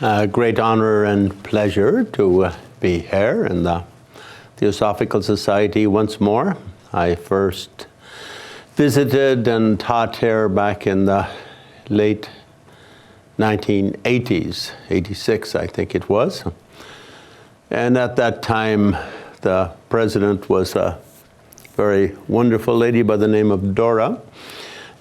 Great honor and pleasure to be here in the Theosophical Society once more. I first visited and taught here back in the late 1980s, 86 I think it was. And at that time, the president was a very wonderful lady by the name of Dora.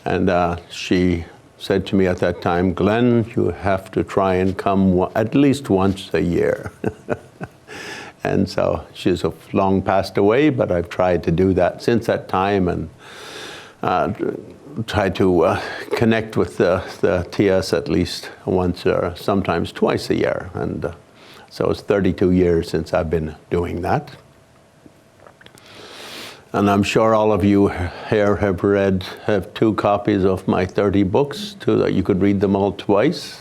And she said to me at that time, "Glenn, you have to try and come at least once a year." And so she's long passed away, but I've tried to do that since that time and try to connect with the TS at least once or sometimes twice a year. And so it's 32 years since I've been doing that. And I'm sure all of you here have 2 copies of my 30 books, so that you could read them all twice.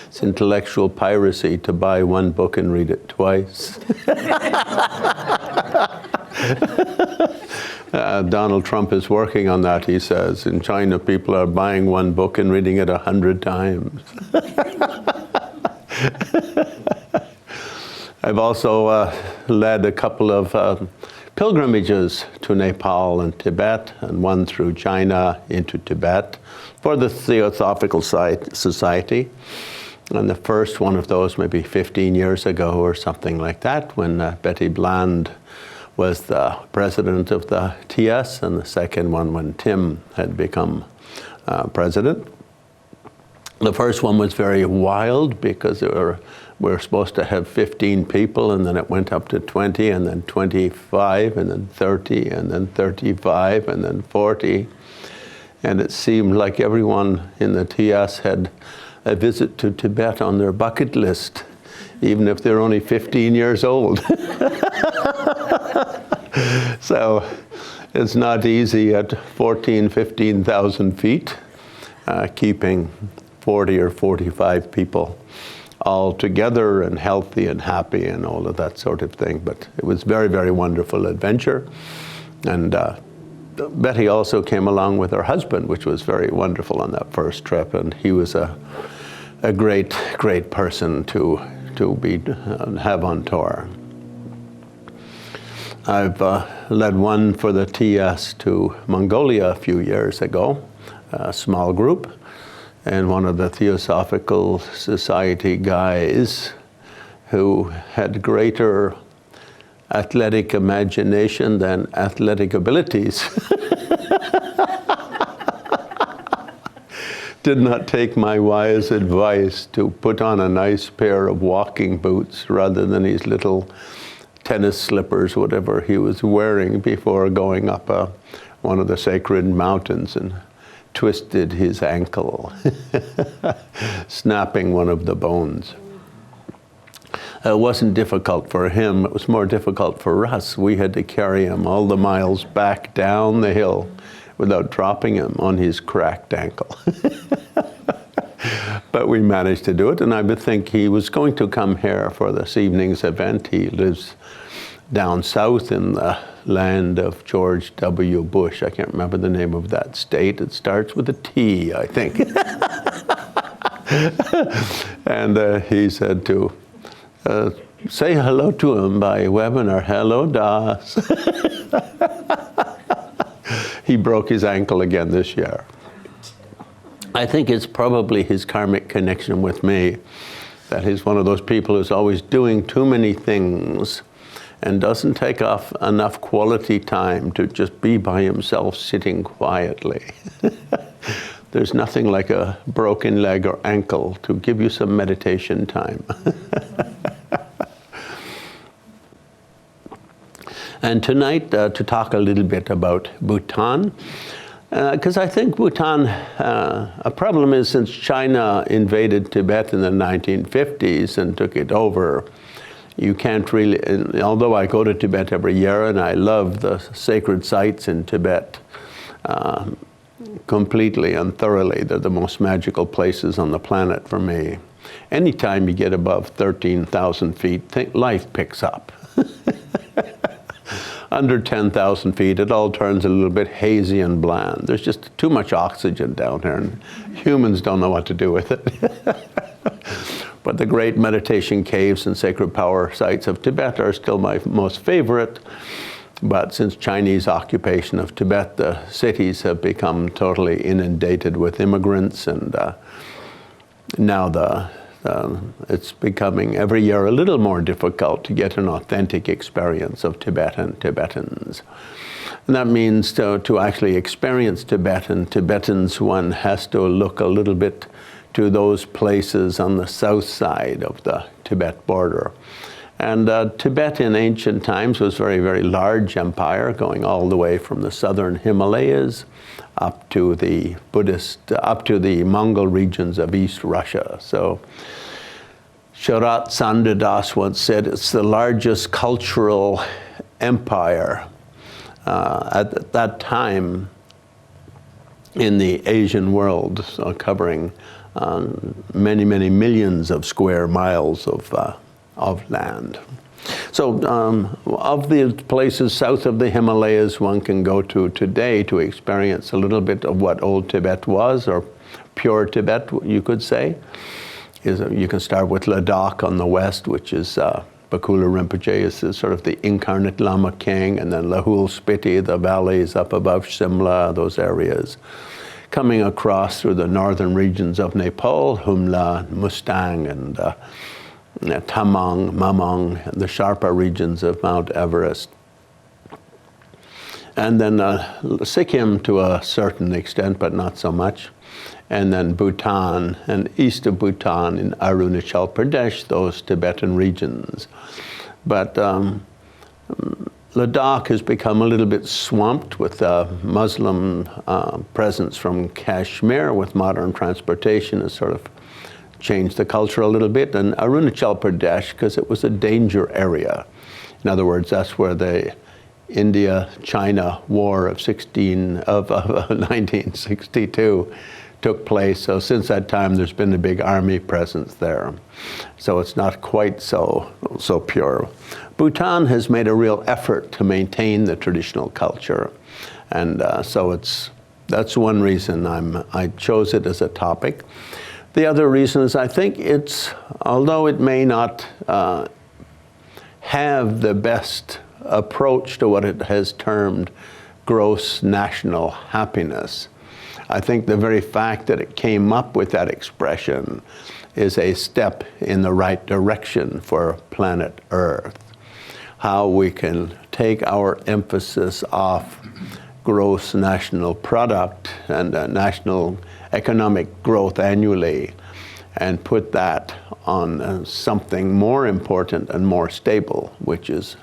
It's intellectual piracy to buy one book and read it twice. Donald Trump is working on that, he says. In China, people are buying one book and reading it 100 times. I've also led a couple of pilgrimages to Nepal and Tibet, and one through China into Tibet for the Theosophical Society. And the first one of those maybe 15 years ago or something like that, when Betty Bland was the president of the TS, and the second one when Tim had become president. The first one was very wild because we were supposed to have 15 people, and then it went up to 20, and then 25, and then 30, and then 35, and then 40. And it seemed like everyone in the TS had a visit to Tibet on their bucket list, even if they're only 15 years old. So it's not easy at 15,000 feet, keeping 40 or 45 people all together and healthy and happy and all of that sort of thing. But it was very, very wonderful adventure. And Betty also came along with her husband, which was very wonderful on that first trip. And he was a great, great person to have on tour. I've led one for the TS to Mongolia a few years ago, a small group. And one of the Theosophical Society guys who had greater athletic imagination than athletic abilities did not take my wise advice to put on a nice pair of walking boots rather than his little tennis slippers, whatever he was wearing before going up one of the sacred mountains, and twisted his ankle, snapping one of the bones. It wasn't difficult for him, it was more difficult for us. We had to carry him all the miles back down the hill without dropping him on his cracked ankle. But we managed to do it, and I would think he was going to come here for this evening's event. He lives down south in the land of George W. Bush. I can't remember the name of that state. It starts with a T, I think. And he said to say hello to him by webinar. Hello, Das. He broke his ankle again this year. I think it's probably his karmic connection with me, that he's one of those people who's always doing too many things and doesn't take off enough quality time to just be by himself sitting quietly. There's nothing like a broken leg or ankle to give you some meditation time. And tonight, to talk a little bit about Bhutan, because I think Bhutan, a problem is since China invaded Tibet in the 1950s and took it over, you can't really, although I go to Tibet every year and I love the sacred sites in Tibet completely and thoroughly. They're the most magical places on the planet for me. Anytime you get above 13,000 feet, life picks up. Under 10,000 feet, it all turns a little bit hazy and bland. There's just too much oxygen down here, and humans don't know what to do with it. But the great meditation caves and sacred power sites of Tibet are still my most favorite. But since Chinese occupation of Tibet, the cities have become totally inundated with immigrants, and now it's becoming every year a little more difficult to get an authentic experience of Tibet and Tibetans. And that means to actually experience Tibet and Tibetans, one has to look a little bit to those places on the south side of the Tibet border. And Tibet in ancient times was a very, very large empire, going all the way from the southern Himalayas up to the Mongol regions of East Russia. So Sharat Sandadas once said it's the largest cultural empire at that time in the Asian world, so covering many, many millions of square miles of land. So of the places south of the Himalayas one can go to today to experience a little bit of what old Tibet was, or pure Tibet, you could say. You can start with Ladakh on the west, which is Bakula Rinpoche is sort of the incarnate Lama King, and then Lahul Spiti, the valleys up above Shimla, those areas. Coming across through the northern regions of Nepal, Humla, Mustang, and Tamang, Mamang, and the Sharpa regions of Mount Everest. And then Sikkim to a certain extent, but not so much. And then Bhutan, and east of Bhutan in Arunachal Pradesh, those Tibetan regions. But Ladakh has become a little bit swamped with Muslim presence from Kashmir, with modern transportation has sort of changed the culture a little bit. And Arunachal Pradesh, because it was a danger area. In other words, that's where the India-China War of 1962 took place. So since that time, there's been a big army presence there. So it's not quite so pure. Bhutan has made a real effort to maintain the traditional culture. And so that's one reason I chose it as a topic. The other reason is I think although it may not have the best approach to what it has termed gross national happiness, I think the very fact that it came up with that expression is a step in the right direction for planet Earth. How we can take our emphasis off gross national product and national economic growth annually and put that on something more important and more stable, which is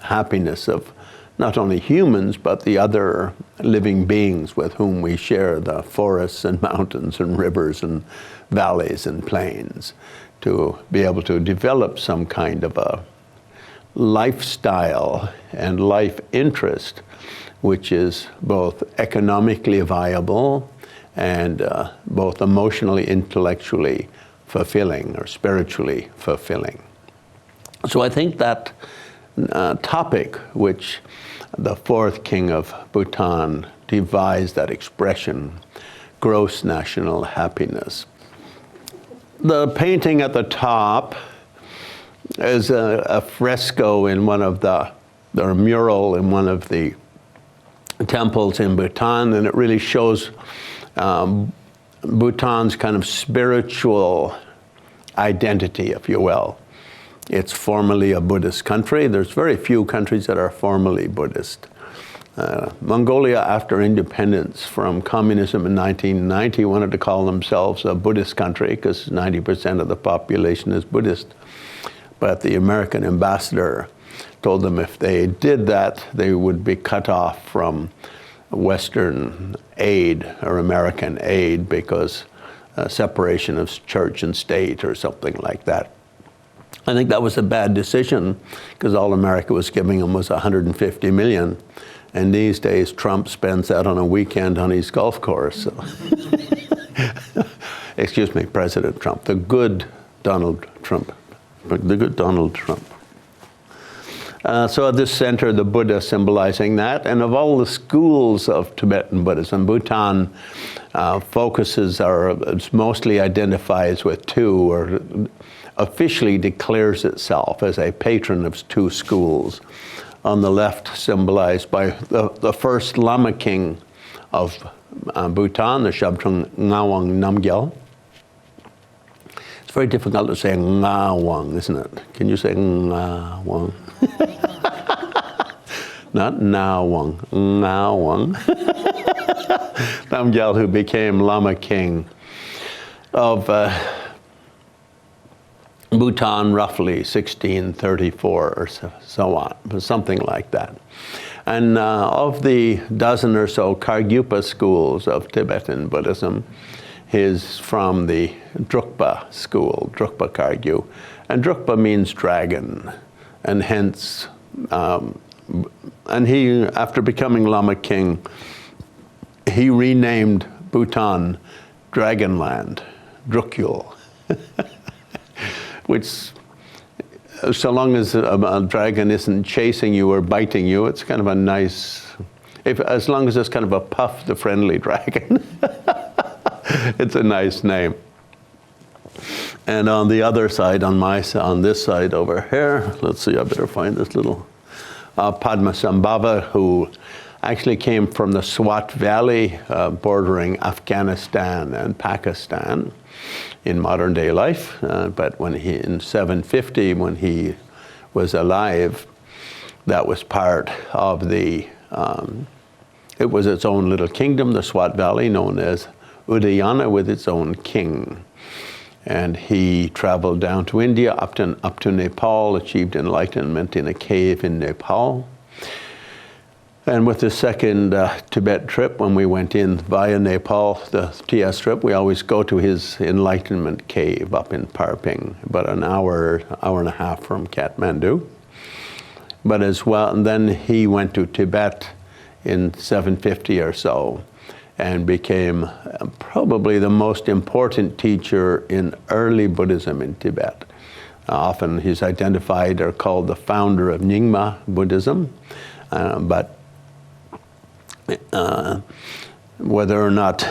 happiness of not only humans, but the other living beings with whom we share the forests and mountains and rivers and valleys and plains, to be able to develop some kind of a lifestyle and life interest, which is both economically viable and both emotionally, intellectually fulfilling or spiritually fulfilling. So I think that topic, which the fourth king of Bhutan devised that expression, gross national happiness. The painting at the top is a fresco in one of or a mural in one of the temples in Bhutan, and it really shows Bhutan's kind of spiritual identity, if you will. It's formally a Buddhist country. There's very few countries that are formally Buddhist. Mongolia, after independence from communism in 1990, wanted to call themselves a Buddhist country because 90% of the population is Buddhist. But the American ambassador told them if they did that, they would be cut off from Western aid or American aid because separation of church and state or something like that. I think that was a bad decision because all America was giving them was $150 million. And these days, Trump spends that on a weekend on his golf course. So. Excuse me, President Trump, the good Donald Trump. The good Donald Trump. So at this center, the Buddha symbolizing that. And of all the schools of Tibetan Buddhism, Bhutan focuses or mostly identifies with two, or officially declares itself as a patron of two schools. On the left, symbolized by the first Lama king of Bhutan, the Shabdrung Ngawang Namgyal. It's very difficult to say Ngawang, isn't it? Can you say Ngawang? Not Nawang, Ngawang. Namgyal, who became Lama king of Bhutan, roughly 1634 or so on, something like that. And of the dozen or so Kargyupa schools of Tibetan Buddhism, he's from the Drukpa school, Drukpa Kargyu. And Drukpa means dragon, and hence, and he, after becoming Lama king, he renamed Bhutan Dragonland, Drukyul. Which, so long as a dragon isn't chasing you or biting you, it's kind of a nice, as long as it's kind of a Puff the Friendly Dragon, it's a nice name. And on the other side, on this side over here, let's see, I better find this little Padmasambhava, who actually came from the Swat Valley bordering Afghanistan and Pakistan in modern day life, but when in 750, when he was alive, that was part of the, it was its own little kingdom, the Swat Valley, known as Udayana, with its own king. And he traveled down to India, up to Nepal, achieved enlightenment in a cave in Nepal. And with the second Tibet trip, when we went in via Nepal, the TS trip, we always go to his enlightenment cave up in Parping, about an hour and a half from Kathmandu. But as well, and then he went to Tibet in 750 or so, and became probably the most important teacher in early Buddhism in Tibet. Often he's identified or called the founder of Nyingma Buddhism, but whether or not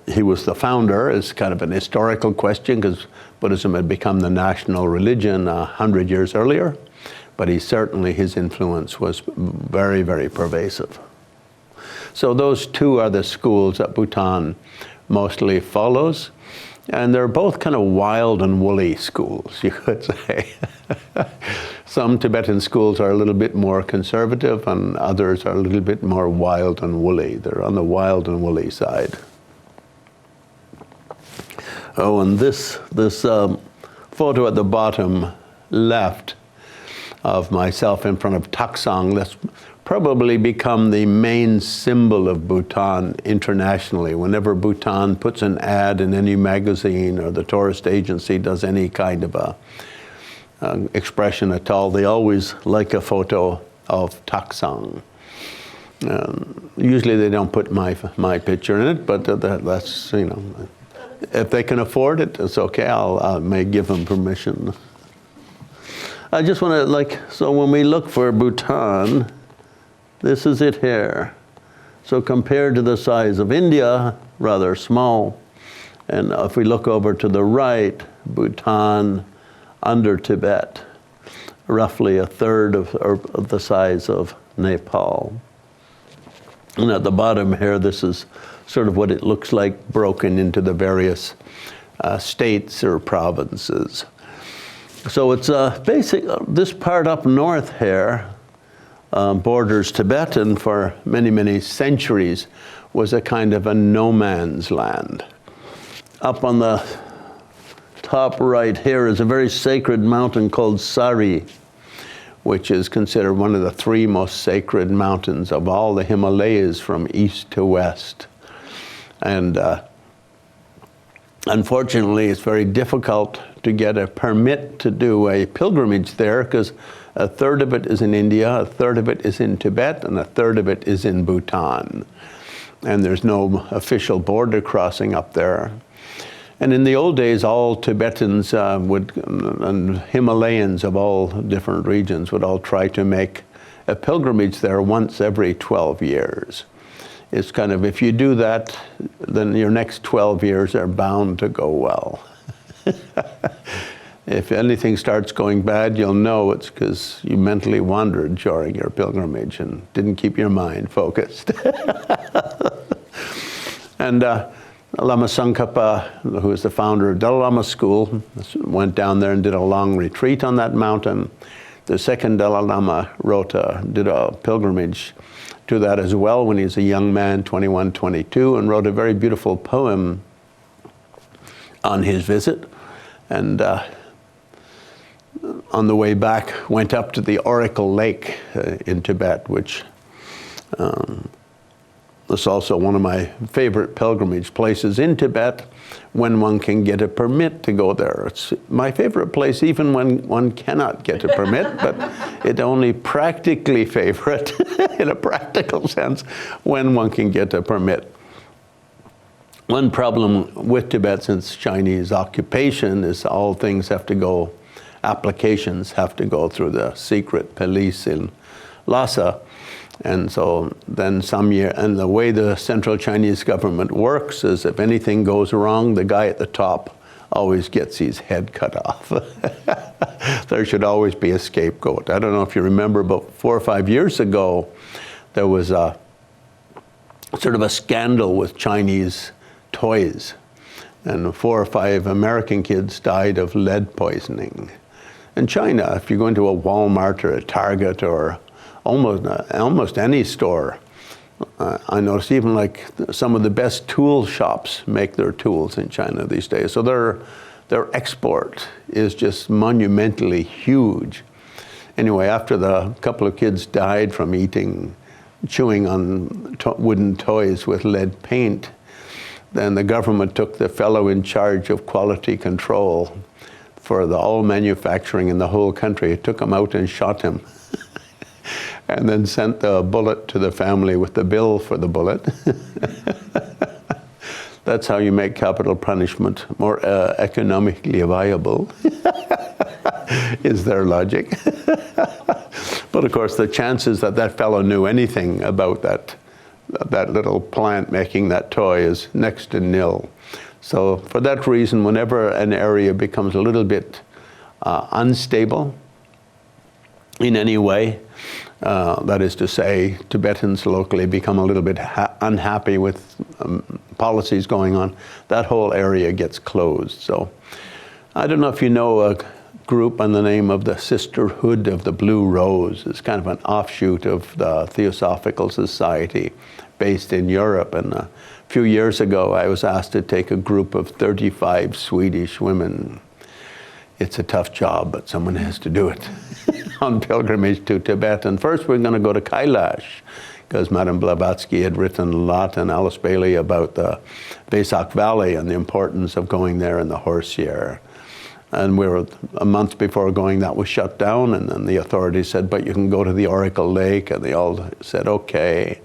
he was the founder is kind of an historical question, because Buddhism had become the national religion 100 years earlier, but his influence was very, very pervasive. So those two are the schools that Bhutan mostly follows, and they're both kind of wild and woolly schools, you could say. Some Tibetan schools are a little bit more conservative, and others are a little bit more wild and woolly. They're on the wild and woolly side. Oh, and this photo at the bottom left of myself in front of Taksang, that's probably become the main symbol of Bhutan internationally. Whenever Bhutan puts an ad in any magazine or the tourist agency does any kind of a expression at all, they always like a photo of Taksang. Usually they don't put my picture in it, but that's, you know, if they can afford it, it's okay. I may give them permission. I just want to, so when we look for Bhutan, this is it here. So compared to the size of India, rather small. And if we look over to the right, Bhutan under Tibet, roughly a third of the size of Nepal. And at the bottom here, this is sort of what it looks like broken into the various states or provinces. So it's this part up north here borders Tibet, and for many, many centuries was a kind of a no man's land. Up on the top right here is a very sacred mountain called Sari, which is considered one of the three most sacred mountains of all the Himalayas from east to west. And unfortunately, it's very difficult to get a permit to do a pilgrimage there, because a third of it is in India, a third of it is in Tibet, and a third of it is in Bhutan. And there's no official border crossing up there. And in the old days, all Tibetans and Himalayans of all different regions would all try to make a pilgrimage there once every 12 years. It's kind of, if you do that, then your next 12 years are bound to go well. if anything starts going bad, you'll know it's because you mentally wandered during your pilgrimage and didn't keep your mind focused. And Lama Tsongkhapa, who is the founder of Dalai Lama School, went down there and did a long retreat on that mountain. The second Dalai Lama did a pilgrimage to that as well when he was a young man, 21, 22, and wrote a very beautiful poem on his visit. And on the way back, went up to the Oracle Lake in Tibet, which is also one of my favorite pilgrimage places in Tibet when one can get a permit to go there. It's my favorite place even when one cannot get a permit, but it only practically favorite in a practical sense when one can get a permit. One problem with Tibet since Chinese occupation is all things have to go, applications have to go through the secret police in Lhasa. And so then and the way the central Chinese government works is if anything goes wrong, the guy at the top always gets his head cut off. There should always be a scapegoat. I don't know if you remember, but 4 or 5 years ago, there was a sort of a scandal with Chinese toys. And 4 or 5 American kids died of lead poisoning. In China, if you go into a Walmart or a Target or almost any store, I noticed even like some of the best tool shops make their tools in China these days. So their export is just monumentally huge. Anyway, after the couple of kids died from chewing on wooden toys with lead paint, then the government took the fellow in charge of quality control for all manufacturing in the whole country, took him out and shot him. And then sent the bullet to the family with the bill for the bullet. That's how you make capital punishment more economically viable, is their logic. But of course, the chances that that fellow knew anything about that little plant making that toy is next to nil. So for that reason, whenever an area becomes a little bit unstable in any way, that is to say, Tibetans locally become a little bit unhappy with policies going on, that whole area gets closed. So I don't know if you know a group by the name of the Sisterhood of the Blue Rose. It's kind of an offshoot of the Theosophical Society based in Europe. And a few years ago, I was asked to take a group of 35 Swedish women. It's a tough job, but someone has to do it. On pilgrimage to Tibet. And first we're going to go to Kailash, because Madame Blavatsky had written a lot, and Alice Bailey, about the Vesak Valley and the importance of going there in the horse year. And we were a month before going, that was shut down, and then the authorities said, but you can go to the Oracle Lake, and they all said, okay.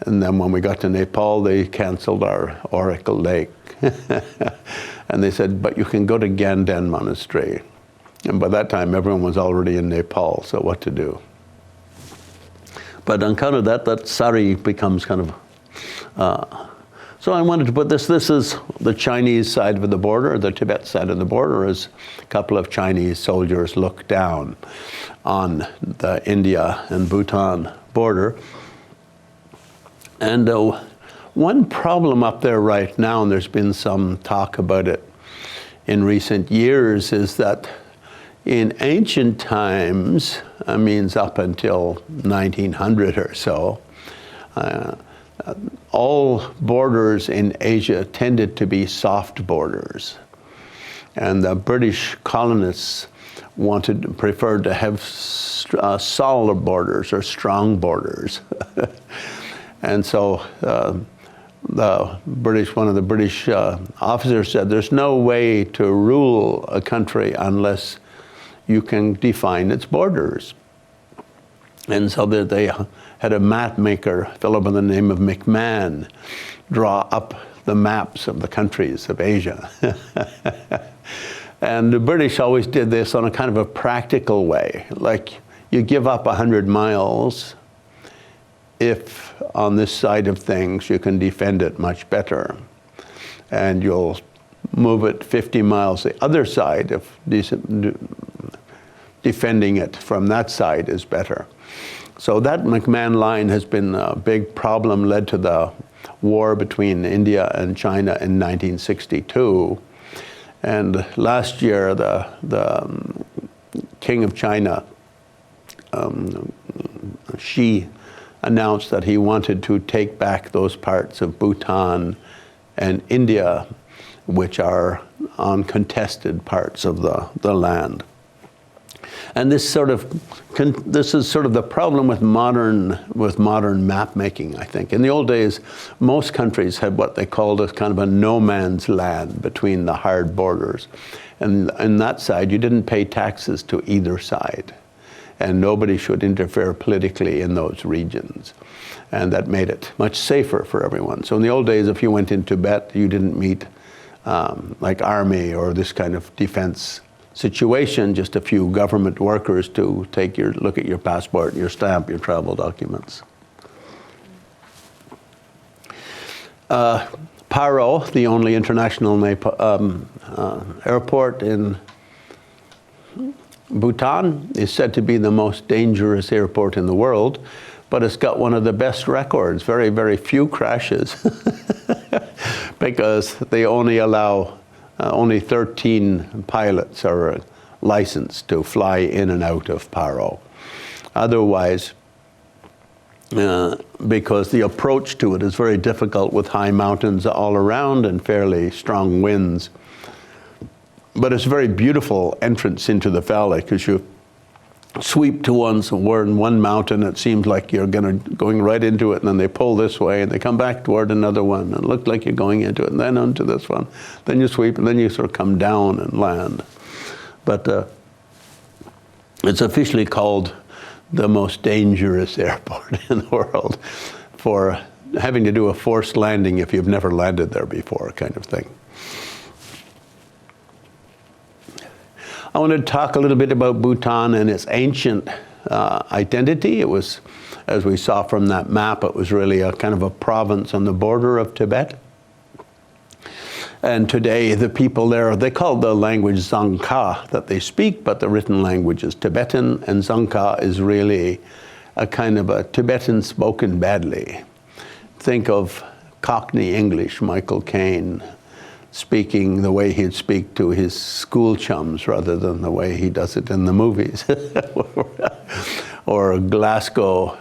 And then when we got to Nepal, they canceled our Oracle Lake. And they said, but you can go to Ganden Monastery. And by that time, everyone was already in Nepal, so what to do? But on account of that sari becomes kind of... so I wanted to put this is the Chinese side of the border, the Tibet side of the border, as a couple of Chinese soldiers look down on the India and Bhutan border. And one problem up there right now, and there's been some talk about it in recent years, is that in ancient times, I mean up until 1900 or so, all borders in Asia tended to be soft borders. And the British colonists preferred to have solid borders or strong borders. And so one of the British officers said, there's no way to rule a country unless you can define its borders. And so they had a map maker, a fellow by the name of McMahon, draw up the maps of the countries of Asia. And the British always did this on a kind of a practical way. Like, you give up 100 miles if on this side of things you can defend it much better. And you'll move it 50 miles the other side if defending it from that side is better. So that McMahon line has been a big problem, led to the war between India and China in 1962. And last year, the King of China, Xi, announced that he wanted to take back those parts of Bhutan and India, which are uncontested parts of the land. And this is sort of the problem with modern map making, I think. In the old days, most countries had what they called a kind of a no man's land between the hard borders. And on that side, you didn't pay taxes to either side. And nobody should interfere politically in those regions. And that made it much safer for everyone. So in the old days, if you went in Tibet, you didn't meet like army or this kind of defense situation, just a few government workers to look at your passport, your stamp, your travel documents. Paro, the only international airport in Bhutan, is said to be the most dangerous airport in the world, but it's got one of the best records, very, very few crashes, because they only allow only 13 pilots are licensed to fly in and out of Paro. Otherwise, because the approach to it is very difficult with high mountains all around and fairly strong winds. But it's a very beautiful entrance into the valley, because you sweep to one mountain, it seems like you're going right into it, and then they pull this way, and they come back toward another one, and it looked like you're going into it, and then onto this one. Then you sweep, and then you sort of come down and land. But it's officially called the most dangerous airport in the world for having to do a forced landing if you've never landed there before, kind of thing. I want to talk a little bit about Bhutan and its ancient identity. It was, as we saw from that map, it was really a kind of a province on the border of Tibet. And today the people there, they call the language Dzongkha that they speak, but the written language is Tibetan, and Dzongkha is really a kind of a Tibetan spoken badly. Think of Cockney English, Michael Caine, speaking the way he'd speak to his school chums rather than the way he does it in the movies. Or Glasgow,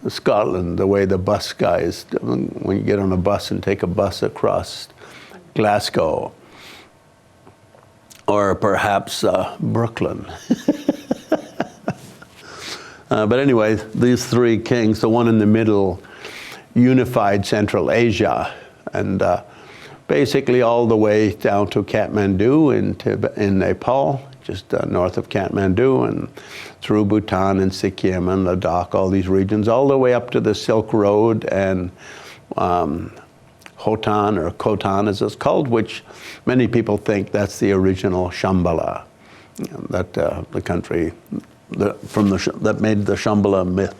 Scotland, the way the bus guys, when you get on a bus and take a bus across Glasgow. Or perhaps Brooklyn. But anyway, these three kings, the one in the middle, unified Central Asia, and basically all the way down to Kathmandu in Nepal, just north of Kathmandu, and through Bhutan and Sikkim and Ladakh, all these regions, all the way up to the Silk Road and Khotan, or Khotan as it's called, which many people think that's the original Shambhala, that the country that made the Shambhala myth.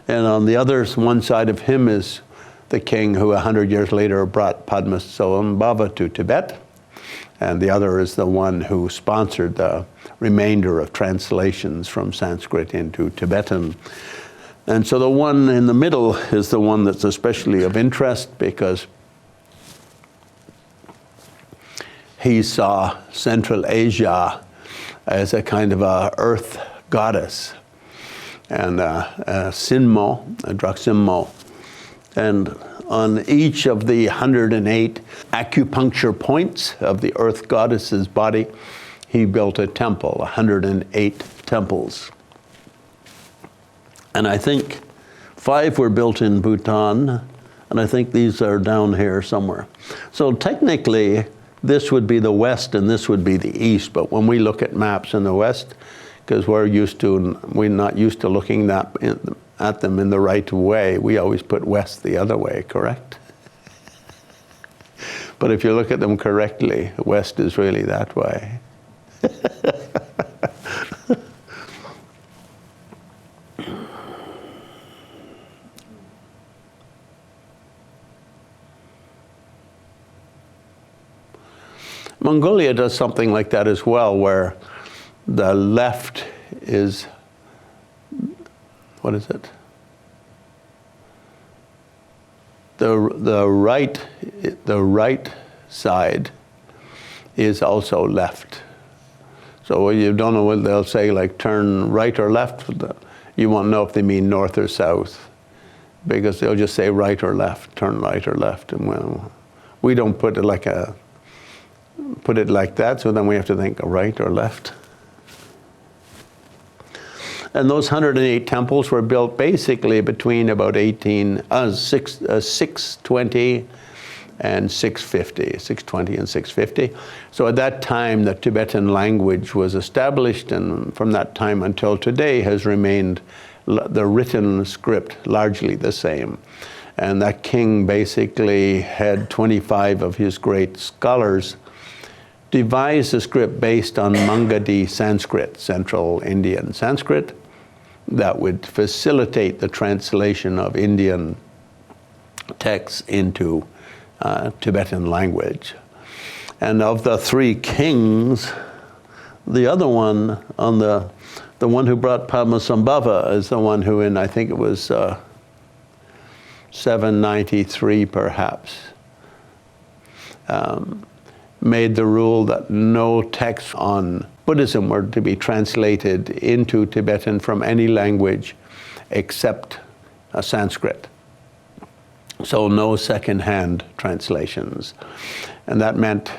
And on the other one side of him is the king who 100 years later brought Padmasambhava to Tibet, and the other is the one who sponsored the remainder of translations from Sanskrit into Tibetan. And so the one in the middle is the one that's especially of interest, because he saw Central Asia as a kind of a earth goddess, and a Sinmo, a Dragsimmo. And on each of the 108 acupuncture points of the earth goddess's body, he built a temple, 108 temples. And I think 5 were built in Bhutan, and I think these are down here somewhere. So technically, this would be the west and this would be the east, but when we look at maps in the west, because we're not used to looking at them in the right way, we always put west the other way, correct? But if you look at them correctly, west is really that way. Mongolia does something like that as well, where the left is, what is it? The right side is also left. So you don't know what they'll say, like turn right or left. You won't know if they mean north or south, because they'll just say right or left, turn right or left. And well, we don't put it like that, so then we have to think right or left. And those 108 temples were built basically between about 620 and 650, 620 and 650. So at that time, the Tibetan language was established, and from that time until today has remained the written script largely the same. And that king basically had 25 of his great scholars devise a script based on Magadhi Sanskrit, Central Indian Sanskrit, that would facilitate the translation of Indian texts into Tibetan language. And of the three kings, the other one, the one who brought Padmasambhava is the one who, in I think it was 793 perhaps, made the rule that no texts on Buddhism were to be translated into Tibetan from any language except Sanskrit. So no second-hand translations. And that meant,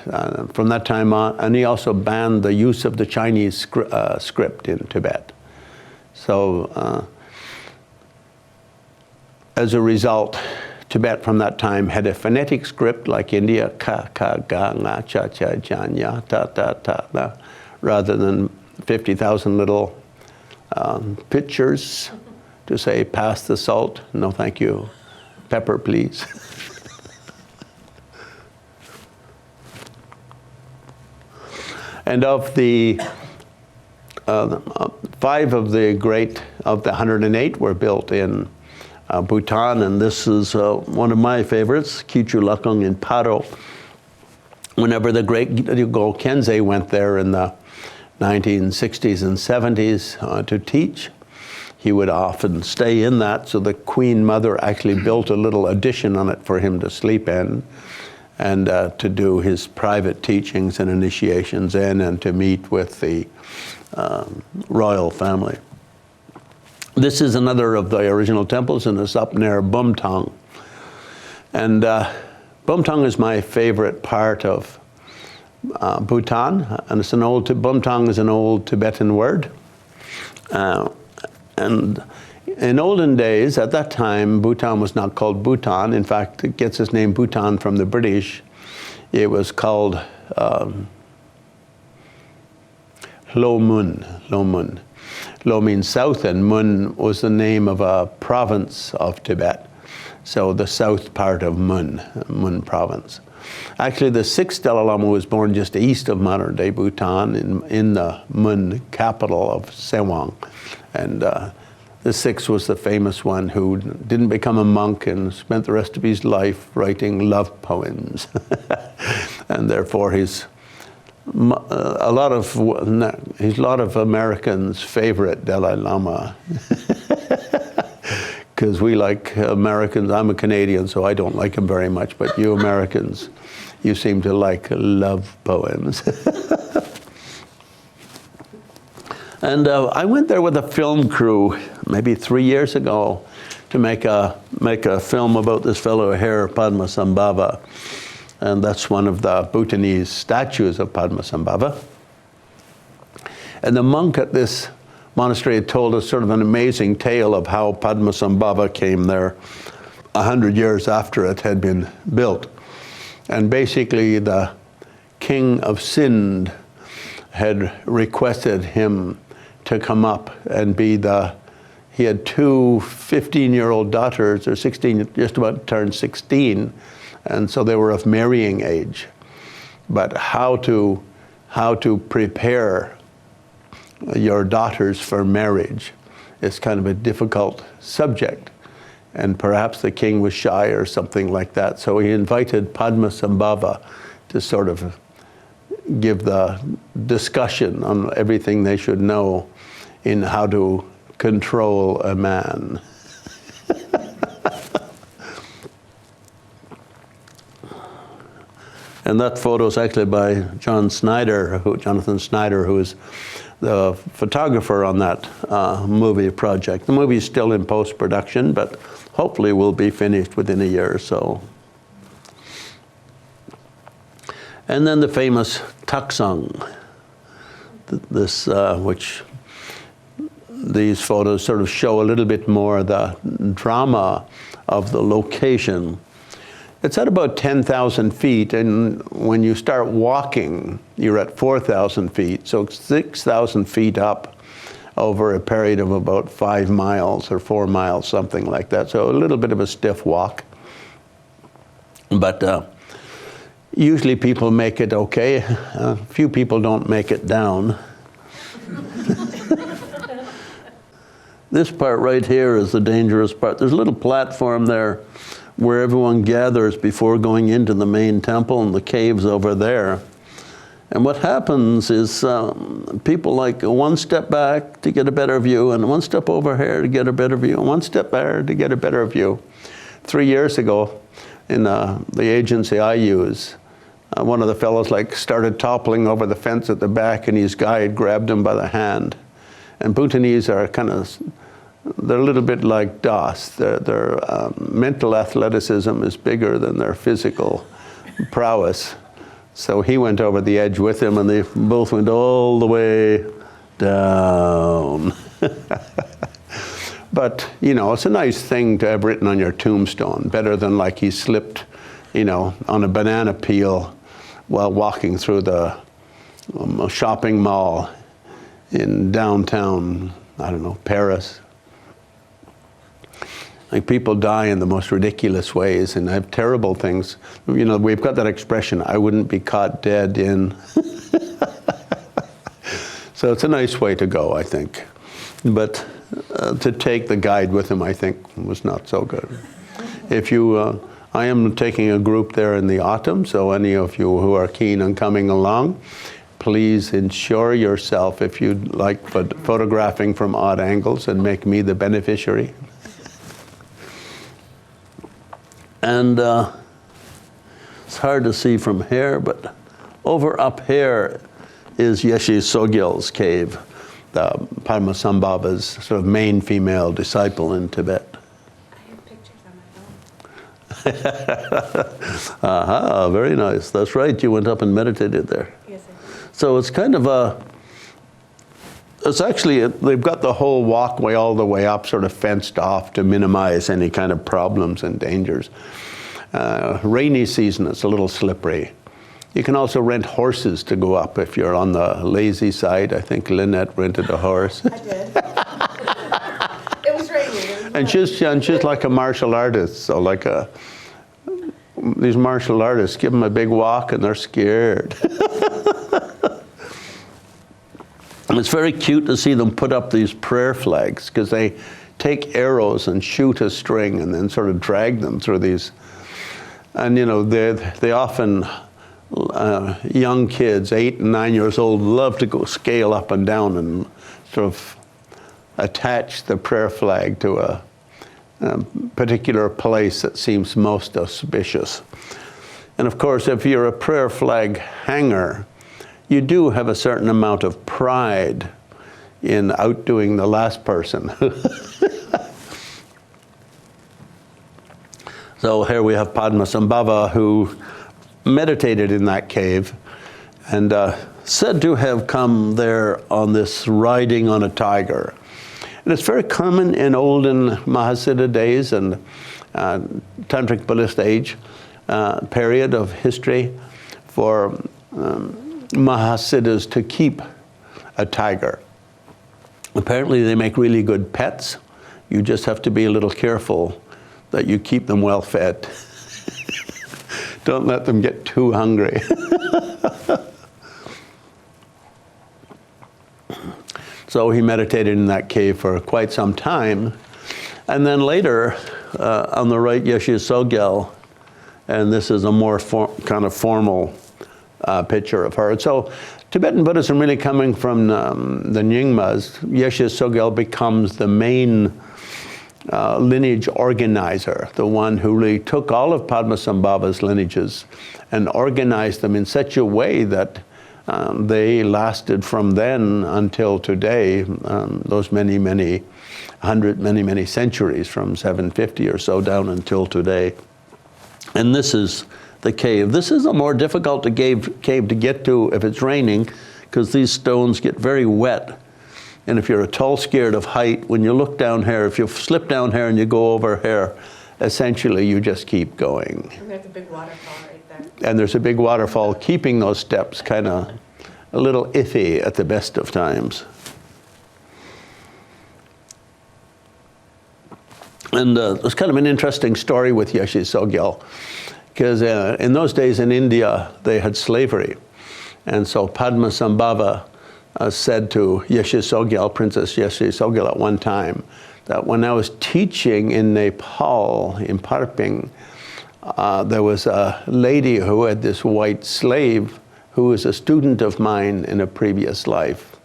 from that time on, and he also banned the use of the Chinese script in Tibet. So as a result, Tibet from that time had a phonetic script like India, ka, ka, ga, nga, cha, cha, jan, ya, ta, ta, ta, na, rather than 50,000 little pictures to say, pass the salt, no thank you, pepper please. And of the 5 of the 108 were built in Bhutan, and this is one of my favorites, Kichu Lakung in Paro. Whenever the great Go Khyentse went there in the 1960s and 70s to teach, he would often stay in that, so the Queen Mother actually built a little addition on it for him to sleep in, and to do his private teachings and initiations in, and to meet with the royal family. This is another of the original temples, and it's up near Bumthang. And Bumthang is my favorite part of Bhutan, and it's Bumthang is an old Tibetan word. And in olden days, at that time, Bhutan was not called Bhutan. In fact, it gets its name Bhutan from the British. It was called Lo Mun. Lo means south, and Mun was the name of a province of Tibet. So the south part of Mun province. Actually, the 6th Dalai Lama was born just east of modern-day Bhutan in the Mun capital of Sewang. And the 6th was the famous one who didn't become a monk and spent the rest of his life writing love poems. And therefore he's a lot of Americans' favorite Dalai Lama. Because we like Americans, I'm a Canadian, so I don't like him very much, but you Americans, you seem to like love poems. And I went there with a film crew maybe 3 years ago to make a film about this fellow here, Padmasambhava. And that's one of the Bhutanese statues of Padmasambhava. And the monk at this monastery had told us sort of an amazing tale of how Padmasambhava came there 100 years after it had been built. And basically the king of Sind had requested him to come up and be he had 2 15-year-old daughters, or 16, just about turned 16, and so they were of marrying age. But how to prepare your daughters for marriage is kind of a difficult subject. And perhaps the king was shy or something like that. So he invited Padmasambhava to sort of give the discussion on everything they should know in how to control a man. And that photo is actually by Jonathan Snyder, who is the photographer on that movie project. The movie is still in post-production, but hopefully will be finished within a year or so. And then the famous Taksang, which these photos sort of show a little bit more the drama of the location. It's at about 10,000 feet, and when you start walking, you're at 4,000 feet, so 6,000 feet up over a period of about 5 miles or 4 miles, something like that. So a little bit of a stiff walk. But usually people make it okay. A few people don't make it down. This part right here is the dangerous part. There's a little platform there where everyone gathers before going into the main temple, and the cave's over there. And what happens is people like one step back to get a better view, and one step over here to get a better view, and one step there to get a better view. 3 years ago, in the agency I use, one of the fellows started toppling over the fence at the back, and his guide grabbed him by the hand. And Bhutanese are they're a little bit like Das. Their mental athleticism is bigger than their physical prowess. So he went over the edge with him, and they both went all the way down. But, it's a nice thing to have written on your tombstone, better than he slipped, on a banana peel while walking through the shopping mall in downtown, Paris. People die in the most ridiculous ways and have terrible things. We've got that expression, I wouldn't be caught dead in. So it's a nice way to go, I think. But to take the guide with him, I think, was not so good. I am taking a group there in the autumn, so any of you who are keen on coming along, please insure yourself, if you'd like, photographing from odd angles, and make me the beneficiary. And it's hard to see from here, but over up here is Yeshe Sogyal's cave, the Padmasambhava's sort of main female disciple in Tibet. I have pictures on my phone. Aha, very nice. That's right, you went up and meditated there. Yes, I did. So it's kind of it's actually, they've got the whole walkway all the way up sort of fenced off to minimize any kind of problems and dangers. Rainy season, it's a little slippery. You can also rent horses to go up if you're on the lazy side. I think Lynette rented a horse. I did. It was raining. And she's like a martial artist, so these martial artists, give them a big walk and they're scared. And it's very cute to see them put up these prayer flags, because they take arrows and shoot a string and then sort of drag them through these. And they often, young kids, 8 and 9 years old, love to go scale up and down and sort of attach the prayer flag to a particular place that seems most auspicious. And of course, if you're a prayer flag hanger, you do have a certain amount of pride in outdoing the last person. So here we have Padmasambhava, who meditated in that cave, and said to have come there on this riding on a tiger. And it's very common in olden Mahasiddha days and Tantric Buddhist age period of history for Mahasiddhas to keep a tiger. Apparently they make really good pets. You just have to be a little careful that you keep them well fed. Don't let them get too hungry. So he meditated in that cave for quite some time. And then later, on the right, Yeshe Sogyal, and this is a more kind of formal picture of her. So Tibetan Buddhism really coming from the Nyingmas, Yeshe Tsogyal becomes the main lineage organizer, the one who really took all of Padmasambhava's lineages and organized them in such a way that they lasted from then until today, those many centuries, from 750 or so down until today. And this is the cave. This is a more difficult cave to get to if it's raining, because these stones get very wet. And if you're at all scared of height, when you look down here, if you slip down here and you go over here, essentially you just keep going. And there's a big waterfall right there. And there's a big waterfall, keeping those steps kind of a little iffy at the best of times. And there's kind of an interesting story with Yeshe Tsogyal, because in those days in India, they had slavery. And so Padmasambhava said to Yeshe Tsogyal, Princess Yeshe Tsogyal, at one time, that when I was teaching in Nepal, in Parping, there was a lady who had this white slave who was a student of mine in a previous life.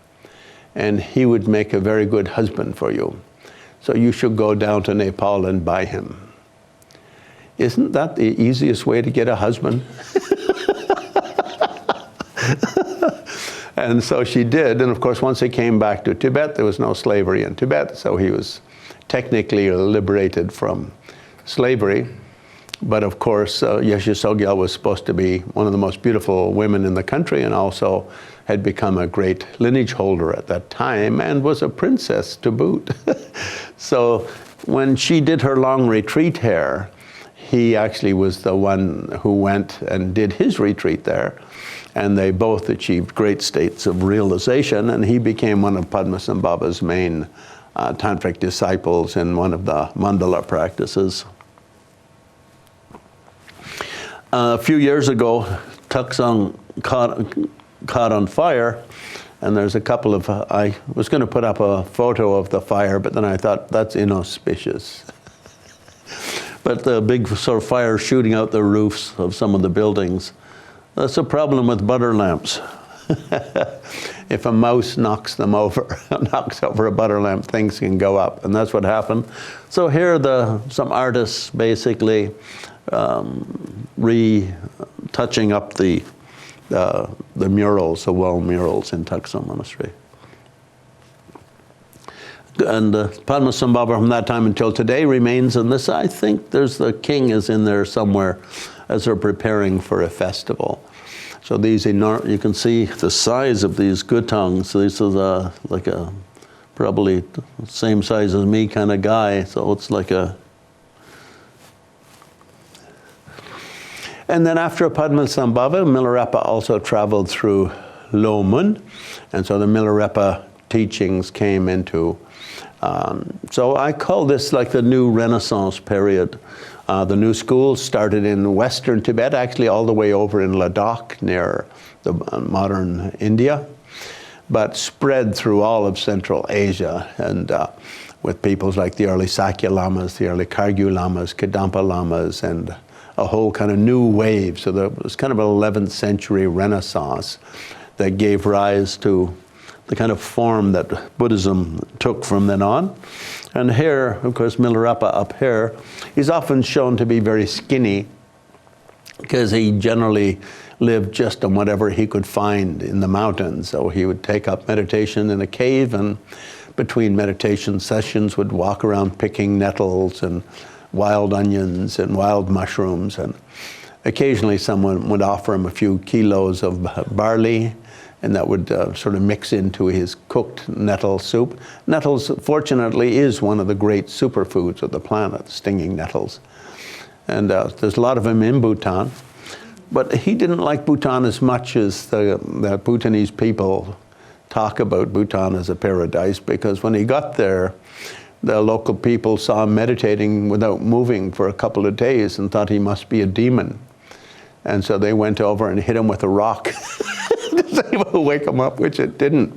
And he would make a very good husband for you. So you should go down to Nepal and buy him. Isn't that the easiest way to get a husband? And so she did, and of course once he came back to Tibet, there was no slavery in Tibet, so he was technically liberated from slavery. But of course, Yeshe Tsogyal was supposed to be one of the most beautiful women in the country, and also had become a great lineage holder at that time, and was a princess to boot. So when she did her long retreat here, he actually was the one who went and did his retreat there. And they both achieved great states of realization, and he became one of Padmasambhava's main tantric disciples in one of the mandala practices. A few years ago, Tuksang caught on fire, and there's a couple of, I was going to put up a photo of the fire, but then I thought that's inauspicious. But the big sort of fire shooting out the roofs of some of the buildings. That's a problem with butter lamps. If a mouse knocks them over, knocks over a butter lamp, things can go up, and that's what happened. So here some artists basically retouching up the murals, the wall murals in Tuksang Monastery. And Padmasambhava from that time until today remains in this. I think the king is in there somewhere as they're preparing for a festival. So these you can see the size of these gutangs. So this is like a probably the same size as me kind of guy. So it's like a. And then after Padmasambhava, Milarepa also traveled through Lomun, and so the Milarepa teachings came into. So I call this like the new Renaissance period. The new schools started in Western Tibet, actually all the way over in Ladakh near the modern India, but spread through all of Central Asia, and with peoples like the early Sakya Lamas, the early Khargyu Lamas, Kadampa Lamas, and a whole kind of new wave. So there was kind of an 11th century Renaissance that gave rise to the kind of form that Buddhism took from then on. And here, of course, Milarepa up here, he's often shown to be very skinny because he generally lived just on whatever he could find in the mountains. So he would take up meditation in a cave, and between meditation sessions would walk around picking nettles and wild onions and wild mushrooms. And occasionally someone would offer him a few kilos of barley, and that would sort of mix into his cooked nettle soup. Nettles, fortunately, is one of the great superfoods of the planet, stinging nettles. And there's a lot of them in Bhutan. But he didn't like Bhutan as much as the Bhutanese people talk about Bhutan as a paradise, because when he got there, the local people saw him meditating without moving for a couple of days and thought he must be a demon. And so they went over and hit him with a rock to wake him up, which it didn't.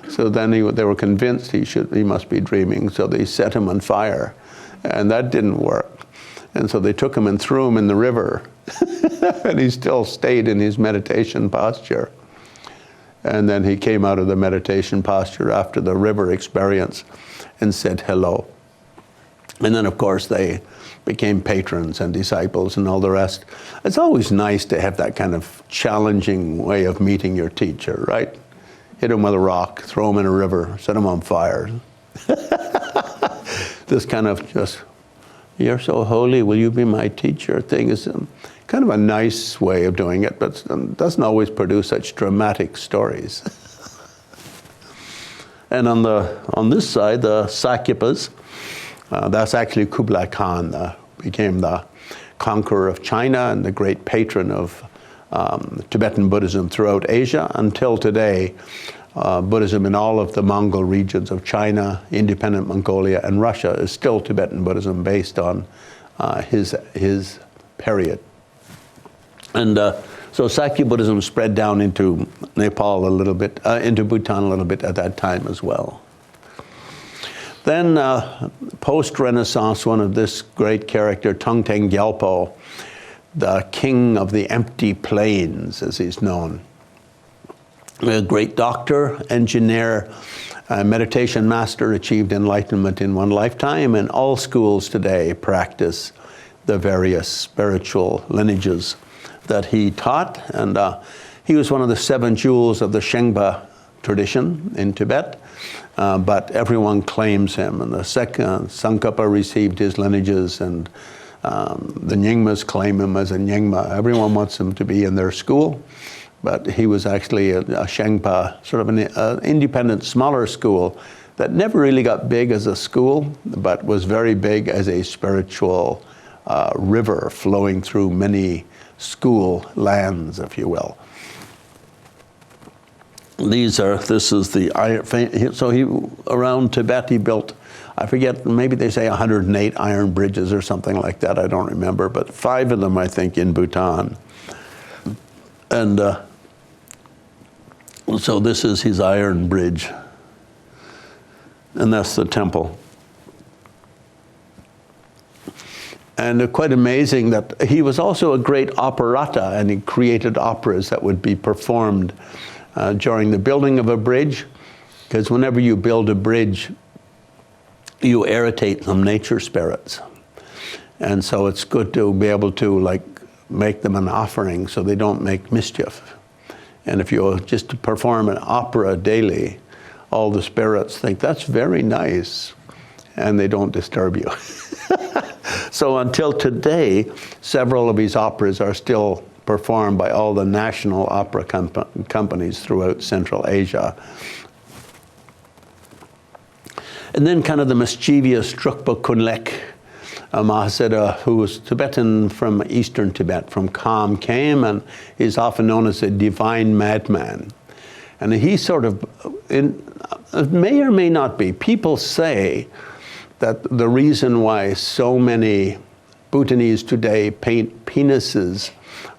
So then they were convinced he must be dreaming, so they set him on fire. And that didn't work. And so they took him and threw him in the river. And he still stayed in his meditation posture. And then he came out of the meditation posture after the river experience and said hello. And then, of course, they became patrons and disciples and all the rest. It's always nice to have that kind of challenging way of meeting your teacher, right? Hit him with a rock, throw him in a river, set him on fire. This kind of just, you're so holy, will you be my teacher thing is kind of a nice way of doing it, but doesn't always produce such dramatic stories. And on this side, the Sakyapas, that's actually Kublai Khan, became the conqueror of China and the great patron of Tibetan Buddhism throughout Asia. Until today, Buddhism in all of the Mongol regions of China, independent Mongolia, and Russia is still Tibetan Buddhism based on his period. And so Sakya Buddhism spread down into Nepal a little bit, into Bhutan a little bit at that time as well. Then post-Renaissance, one of this great character, Tongteng Gyalpo, the king of the empty plains, as he's known. A great doctor, engineer, meditation master, achieved enlightenment in one lifetime, and all schools today practice the various spiritual lineages that he taught. And he was one of the 7 jewels of the Shengpa tradition in Tibet, but everyone claims him. And the second Tsongkhapa received his lineages, and the Nyingmas claim him as a Nyingma. Everyone wants him to be in their school, but he was actually a Shengpa, sort of an independent, smaller school that never really got big as a school, but was very big as a spiritual river flowing through many school lands, if you will. This is the iron, so around Tibet he built, I forget, maybe they say 108 iron bridges or something like that, I don't remember, but 5 of them I think in Bhutan. And so this is his iron bridge, and that's the temple. And quite amazing that he was also a great operata, and he created operas that would be performed during the building of a bridge, because whenever you build a bridge, you irritate some nature spirits. And so it's good to be able to make them an offering so they don't make mischief. And if you just perform an opera daily, all the spirits think that's very nice, and they don't disturb you. So until today, several of his operas are still performed by all the national opera companies throughout Central Asia. And then kind of the mischievous Drukpa Kunlek, a Mahasiddha who was Tibetan from eastern Tibet, from Kham, came, and he's often known as a divine madman. And he sort of, may or may not be, people say that the reason why so many Bhutanese today paint penises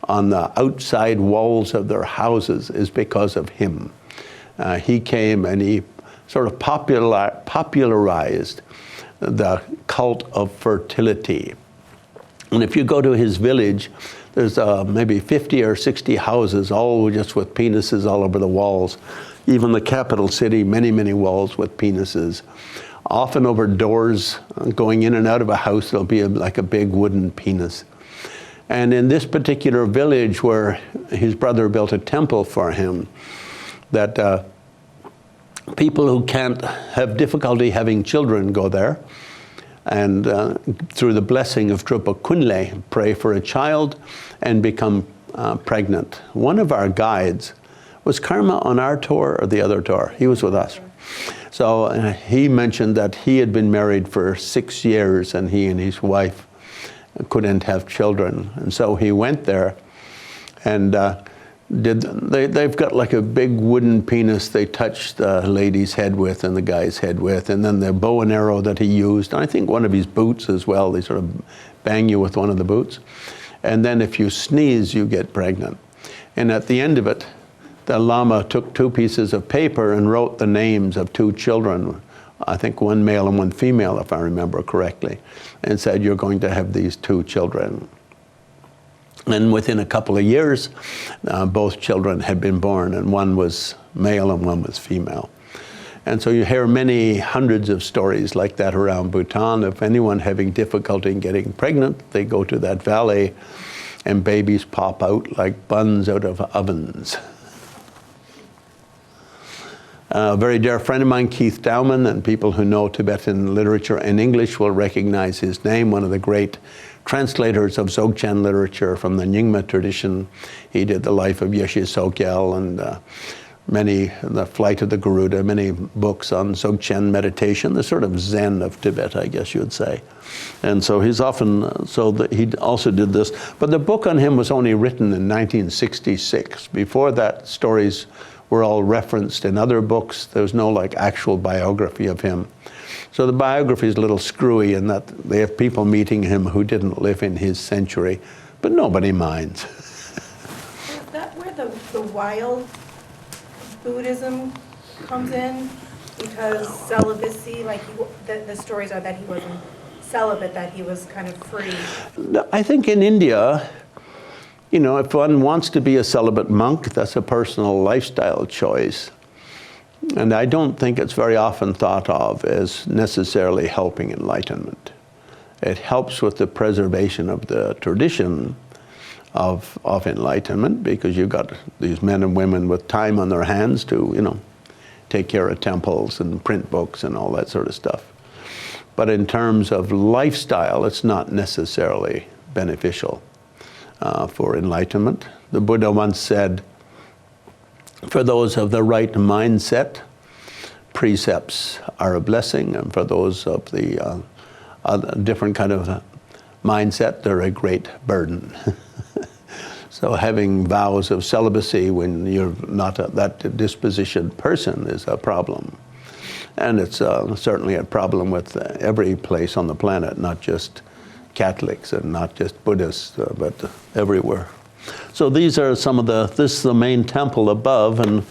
on the outside walls of their houses is because of him. He came and he sort of popularized the cult of fertility. And if you go to his village, there's maybe 50 or 60 houses, all just with penises all over the walls. Even the capital city, many, many walls with penises. Often over doors, going in and out of a house, there'll be like a big wooden penis. And in this particular village where his brother built a temple for him, that people who can't have difficulty having children go there, and through the blessing of Drupa Kunle, pray for a child and become pregnant. One of our guides, was Karma on our tour or the other tour? He was with us. So he mentioned that he had been married for 6 years and he and his wife couldn't have children. And so he went there and they've got like a big wooden penis they touched the lady's head with and the guy's head with, and then the bow and arrow that he used, and I think one of his boots as well, they sort of bang you with one of the boots. And then if you sneeze, you get pregnant. And at the end of it, the Lama took 2 pieces of paper and wrote the names of 2 children I think one male and one female, if I remember correctly, and said, you're going to have these 2 children. And within a couple of years, both children had been born, and one was male and one was female. And so you hear many hundreds of stories like that around Bhutan. If anyone having difficulty in getting pregnant, they go to that valley and babies pop out like buns out of ovens. A very dear friend of mine, Keith Dowman, and people who know Tibetan literature and English will recognize his name, one of the great translators of Dzogchen literature from the Nyingma tradition. He did the life of Yeshe Sogyal and the Flight of the Garuda, many books on Dzogchen meditation, the sort of Zen of Tibet, I guess you would say. And so he's often, he also did this. But the book on him was only written in 1966. Before that, stories were all referenced in other books. There was no like actual biography of him. So the biography is a little screwy in that they have people meeting him who didn't live in his century, but nobody minds. Is that where the wild Buddhism comes in? Because celibacy, like the stories are that he wasn't celibate, that he was kind of free. I think in India, you know, if one wants to be a celibate monk, that's a personal lifestyle choice. And I don't think it's very often thought of as necessarily helping enlightenment. It helps with the preservation of the tradition of enlightenment, because you've got these men and women with time on their hands to, you know, take care of temples and print books and all that sort of stuff. But in terms of lifestyle, it's not necessarily beneficial for enlightenment. The Buddha once said, for those of the right mindset, precepts are a blessing, and for those of the different kind of mindset, they're a great burden. So having vows of celibacy when you're not that dispositioned person is a problem. And it's certainly a problem with every place on the planet, not just Catholics and not just Buddhists, but everywhere. So these are some of this is the main temple above, and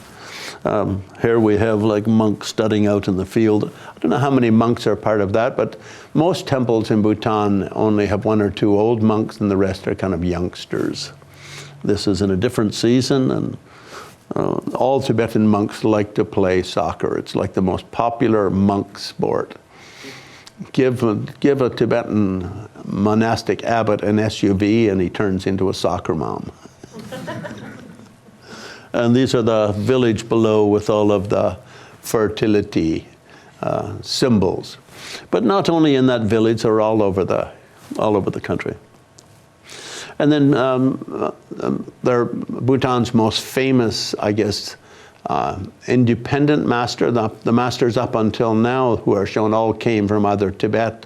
here we have like monks studying out in the field. I don't know how many monks are part of that, but most temples in Bhutan only have 1 or 2 old monks, and the rest are kind of youngsters. This is in a different season, and all Tibetan monks like to play soccer. It's like the most popular monk sport. Give a Tibetan monastic abbot an SUV and he turns into a soccer mom. And these are the village below with all of the fertility symbols. But not only in that village, they're all over the country. And then they're Bhutan's most famous, I guess, independent master. The masters up until now who are shown all came from either Tibet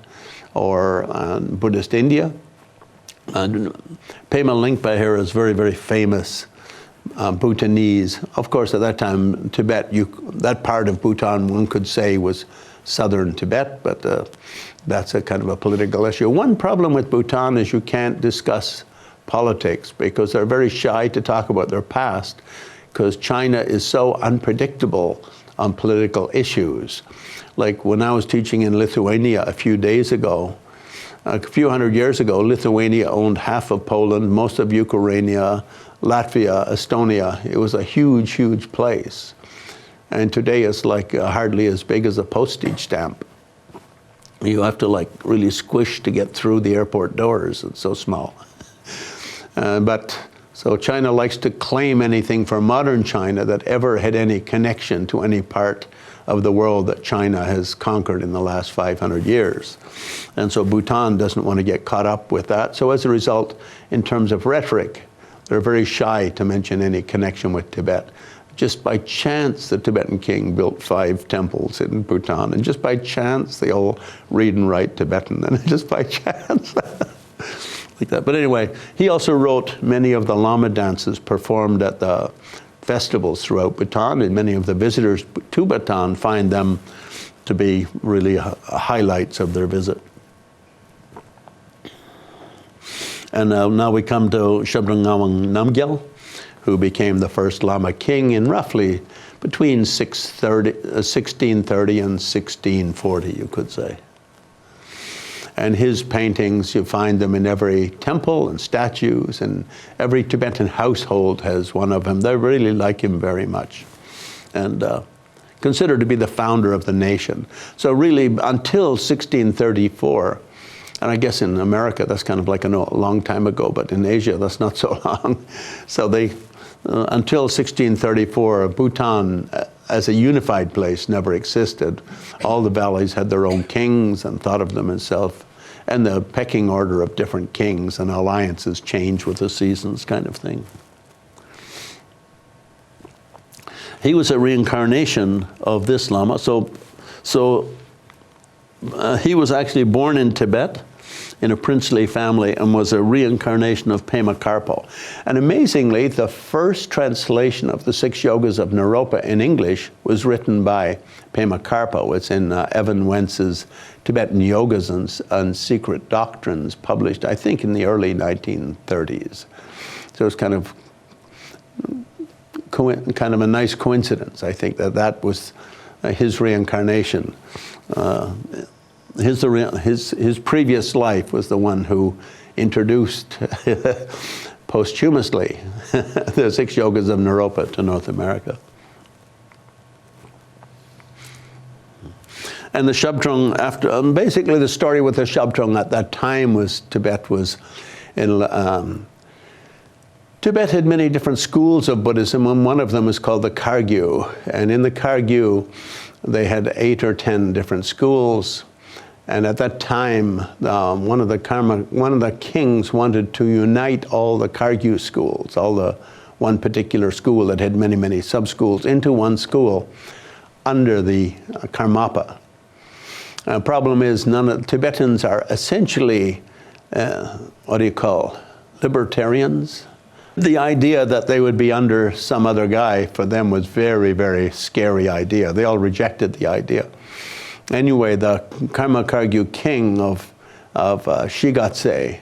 or Buddhist India. Pema Lingpa here is very, very famous Bhutanese. Of course, at that time, Tibet, that part of Bhutan, one could say, was southern Tibet, but that's a kind of a political issue. One problem with Bhutan is you can't discuss politics because they're very shy to talk about their past, because China is so unpredictable on political issues. Like when I was teaching in Lithuania a few days ago, a few hundred years ago, Lithuania owned half of Poland, most of Ukraine, Latvia, Estonia. It was a huge, huge place. And today it's like hardly as big as a postage stamp. You have to like really squish to get through the airport doors. It's so small. So China likes to claim anything for modern China that ever had any connection to any part of the world that China has conquered in the last 500 years. And so Bhutan doesn't want to get caught up with that. So as a result, in terms of rhetoric, they're very shy to mention any connection with Tibet. Just by chance, the Tibetan king built 5 temples in Bhutan, and just by chance, they all read and write Tibetan, and just by chance. Like that. But anyway, he also wrote many of the Lama dances performed at the festivals throughout Bhutan, and many of the visitors to Bhutan find them to be really highlights of their visit. And now we come to Shabdrung Namgyal, who became the first Lama king in roughly between 1630 and 1640, you could say. And his paintings, you find them in every temple and statues, and every Tibetan household has one of him. They really like him very much, and considered to be the founder of the nation. So really, until 1634, and I guess in America that's kind of like a long time ago, but in Asia that's not so long. So they, until 1634, Bhutan as a unified place never existed. All the valleys had their own kings and thought of them as self, and the pecking order of different kings and alliances change with the seasons, kind of thing. He was a reincarnation of this Lama. So he was actually born in Tibet in a princely family and was a reincarnation of Pema Karpo. And amazingly, the first translation of the 6 Yogas of Naropa in English was written by Pema Karpo. It's in Evan Wentz's Tibetan Yogas and Secret Doctrines, published, I think, in the early 1930s. So it's kind of a nice coincidence, I think, that was his reincarnation. His previous life was the one who introduced posthumously the 6 Yogas of Naropa to North America. And the Shabdrung, basically the story with the Shabdrung at that time was Tibet had many different schools of Buddhism, and one of them is called the Kagyu. And in the Kagyu, they had 8 or 10 different schools. And at that time, one of the kings wanted to unite all the Kagyu schools, one particular school that had many, many sub-schools, into one school under the Karmapa. The problem is Tibetans are essentially, libertarians. The idea that they would be under some other guy for them was very, very scary idea. They all rejected the idea. Anyway, the Karma Kagyu king of Shigatse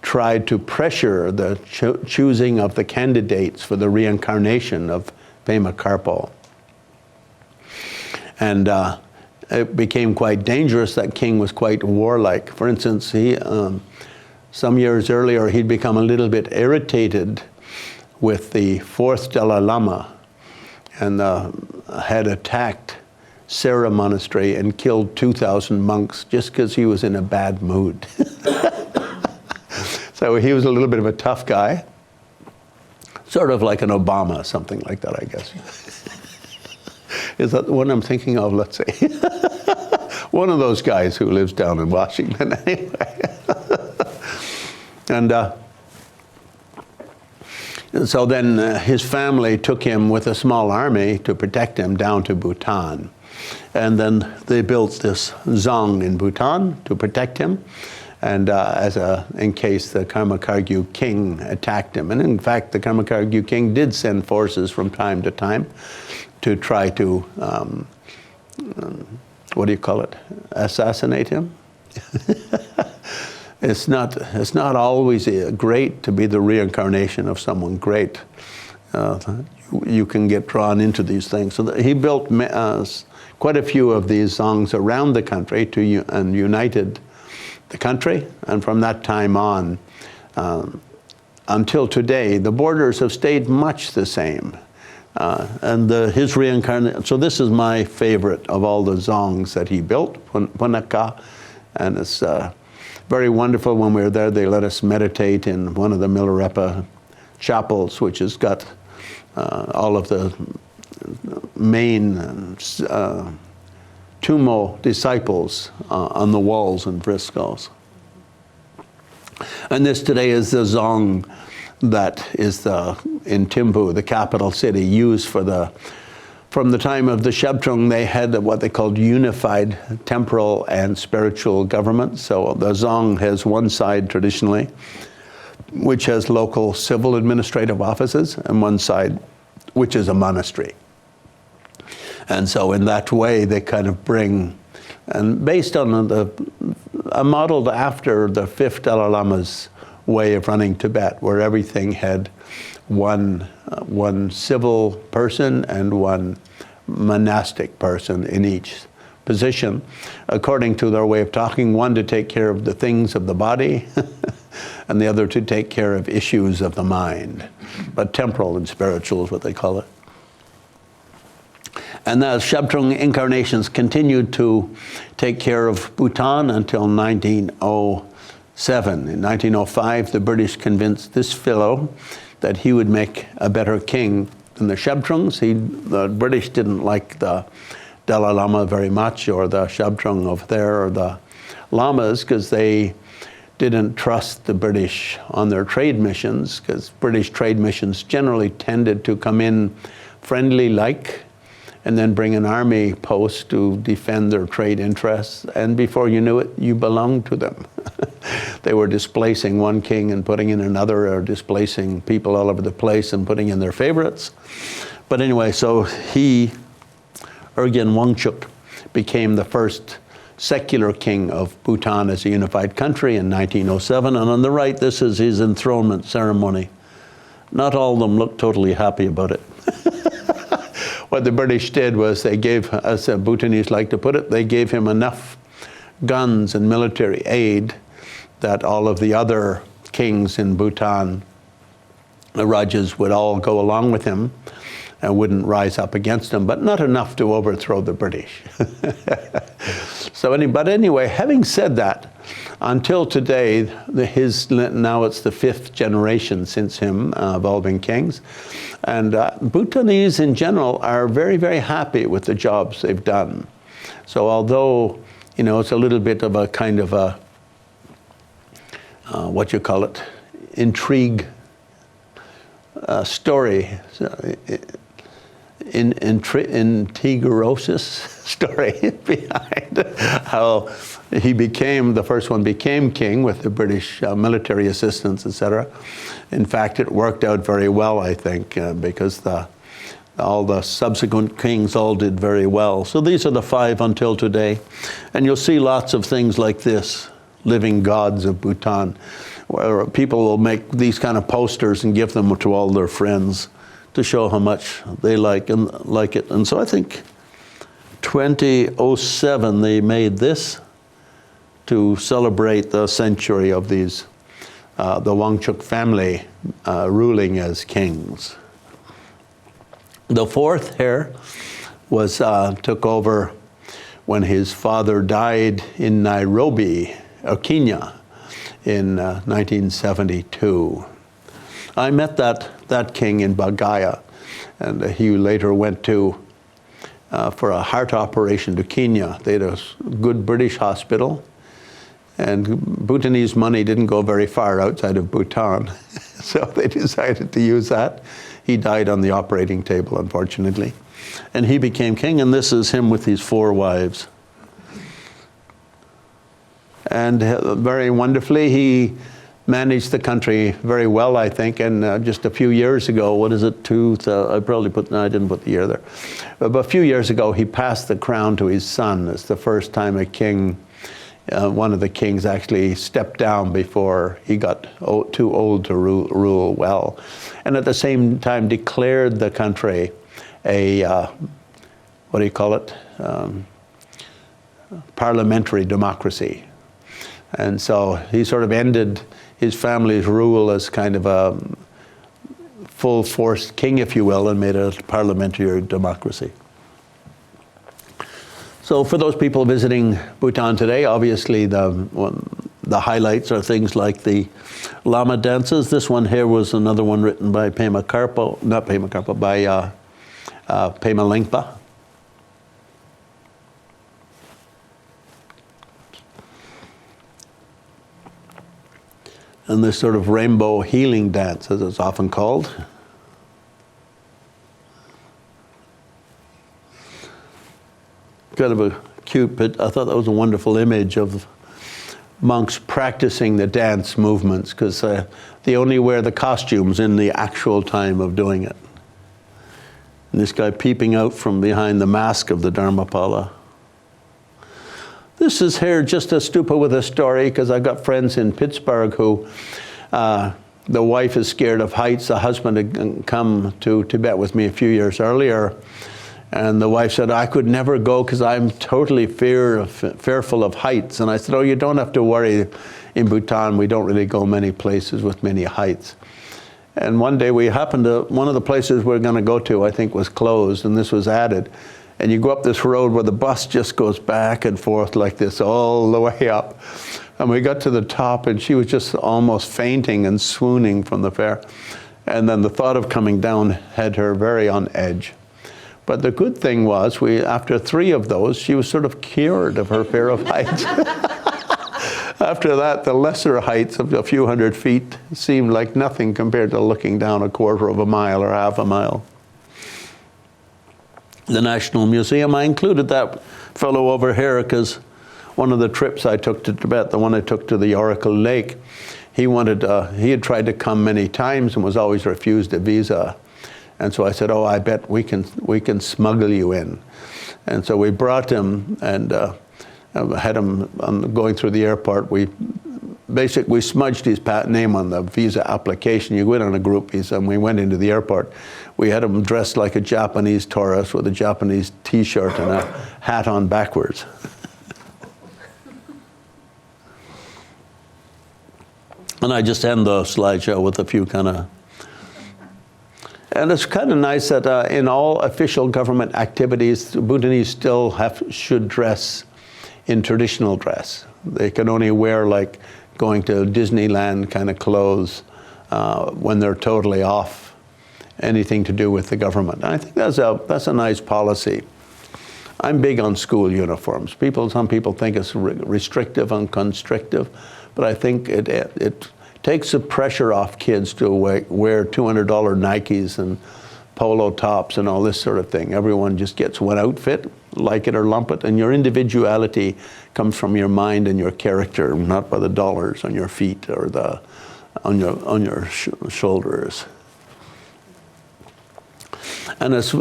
tried to pressure the choosing of the candidates for the reincarnation of Pema Karpo. And it became quite dangerous. That king was quite warlike. For instance, some years earlier, he'd become a little bit irritated with the 4th Dalai Lama and had attacked Sera Monastery and killed 2,000 monks just because he was in a bad mood. So he was a little bit of a tough guy, sort of like an Obama, something like that, I guess. Is that the one I'm thinking of, let's say? One of those guys who lives down in Washington, anyway. And so then his family took him with a small army to protect him down to Bhutan. And then they built this zong in Bhutan to protect him, and in case the Karma Kagyu king attacked him. And in fact, the Karma Kagyu king did send forces from time to time to try to, assassinate him? It's not always great to be the reincarnation of someone great. You can get drawn into these things. So he built quite a few of these zongs around the country and united the country. And from that time on, until today, the borders have stayed much the same. His reincarnation, so this is my favorite of all the zongs that he built, Punaka, and it's very wonderful. When we were there, they let us meditate in one of the Milarepa chapels, which has got all of the main Tumo disciples on the walls and frescoes. And this today is the zong that is in Thimphu, the capital city, used from the time of the Shabdrung. They had what they called unified temporal and spiritual government. So the zong has one side traditionally, which has local civil administrative offices, and one side which is a monastery. And so in that way, they kind of bring, and based on modeled after the 5th Dalai Lama's way of running Tibet, where everything had one civil person and one monastic person in each position, according to their way of talking, one to take care of the things of the body, and the other to take care of issues of the mind. But temporal and spiritual is what they call it. And the Shabdrung incarnations continued to take care of Bhutan until 1907. In 1905, the British convinced this fellow that he would make a better king than the Shabdrungs. The British didn't like the Dalai Lama very much, or the Shabdrung over there, or the Lamas, because they didn't trust the British on their trade missions, because British trade missions generally tended to come in friendly-like, and then bring an army post to defend their trade interests, and before you knew it, you belonged to them. They were displacing one king and putting in another, or displacing people all over the place and putting in their favorites. But anyway, so Urgyen Wangchuk, became the first secular king of Bhutan as a unified country in 1907, and on the right, this is his enthronement ceremony. Not all of them look totally happy about it. What the British did was they gave, as the Bhutanese like to put it, they gave him enough guns and military aid that all of the other kings in Bhutan, the Rajas, would all go along with him and wouldn't rise up against him, but not enough to overthrow the British. But anyway, having said that, until today, now it's the 5th generation since him of all being kings. And Bhutanese in general are very, very happy with the jobs they've done. So although, it's a little bit of a kind of a, intrigue story, intrigerosis story behind how the first one became king with the British military assistance, etc. In fact, it worked out very well, I think, because all the subsequent kings all did very well. So these are the 5 until today. And you'll see lots of things like this, living gods of Bhutan, where people will make these kind of posters and give them to all their friends to show how much they like it. And so I think 2007 they made this to celebrate the century of these, the Wangchuk family ruling as kings. The 4th here was took over when his father died in Nairobi, Kenya, in 1972. I met that king in Bagaya, and he later went for a heart operation to Kenya. They had a good British hospital, and Bhutanese money didn't go very far outside of Bhutan, so they decided to use that. He died on the operating table, unfortunately, and he became king, and this is him with these 4 wives. And very wonderfully, he managed the country very well, I think, and just a few years ago, I didn't put the year there, but a few years ago he passed the crown to his son. It's the first time a king, one of the kings actually stepped down before he got too old to rule well, and at the same time declared the country a, parliamentary democracy. And so he sort of ended his family's rule as kind of a full-force king, if you will, and made a parliamentary democracy. So for those people visiting Bhutan today, obviously the highlights are things like the Lama dances. This one here was another one written by Pema Lingpa. And this sort of rainbow healing dance, as it's often called. Kind of a cute bit. I thought that was a wonderful image of monks practicing the dance movements, because they only wear the costumes in the actual time of doing it. And this guy peeping out from behind the mask of the Dharmapala. This is here just a stupa with a story, because I've got friends in Pittsburgh who, the wife is scared of heights. The husband had come to Tibet with me a few years earlier, And the wife said, I could never go because I'm totally fearful of heights. And I said, oh, you don't have to worry. In Bhutan, we don't really go many places with many heights. And one day we happened to, one of the places we're going to go to, I think, was closed, and this was added. And you go up this road where the bus just goes back and forth like this all the way up. And we got to the top, and she was just almost fainting and swooning from the fear. And then the thought of coming down had her very on edge. But the good thing was, after 3 of those, she was sort of cured of her fear of heights. After that, the lesser heights of a few hundred feet seemed like nothing compared to looking down a quarter of a mile or half a mile. The National Museum, I included that fellow over here because one of the trips I took to Tibet, the one I took to the Oracle Lake, he had tried to come many times and was always refused a visa. And so I said, oh, I bet we can smuggle you in. And so we brought him and had him going through the airport. We smudged his name on the visa application. You go in on a group visa, and we went into the airport. We had him dressed like a Japanese tourist with a Japanese T-shirt and a hat on backwards. And I just end the slideshow with a few and it's kind of nice that in all official government activities, Bhutanese still should dress in traditional dress. They can only wear like going to Disneyland kind of clothes when they're totally off anything to do with the government. And I think that's a nice policy. I'm big on school uniforms. Some people think it's restrictive and constrictive, but I think it takes the pressure off kids to wear $200 Nikes and polo tops and all this sort of thing. Everyone just gets one outfit, like it or lump it, and your individuality comes from your mind and your character, not by the dollars on your feet or on your shoulders. And it's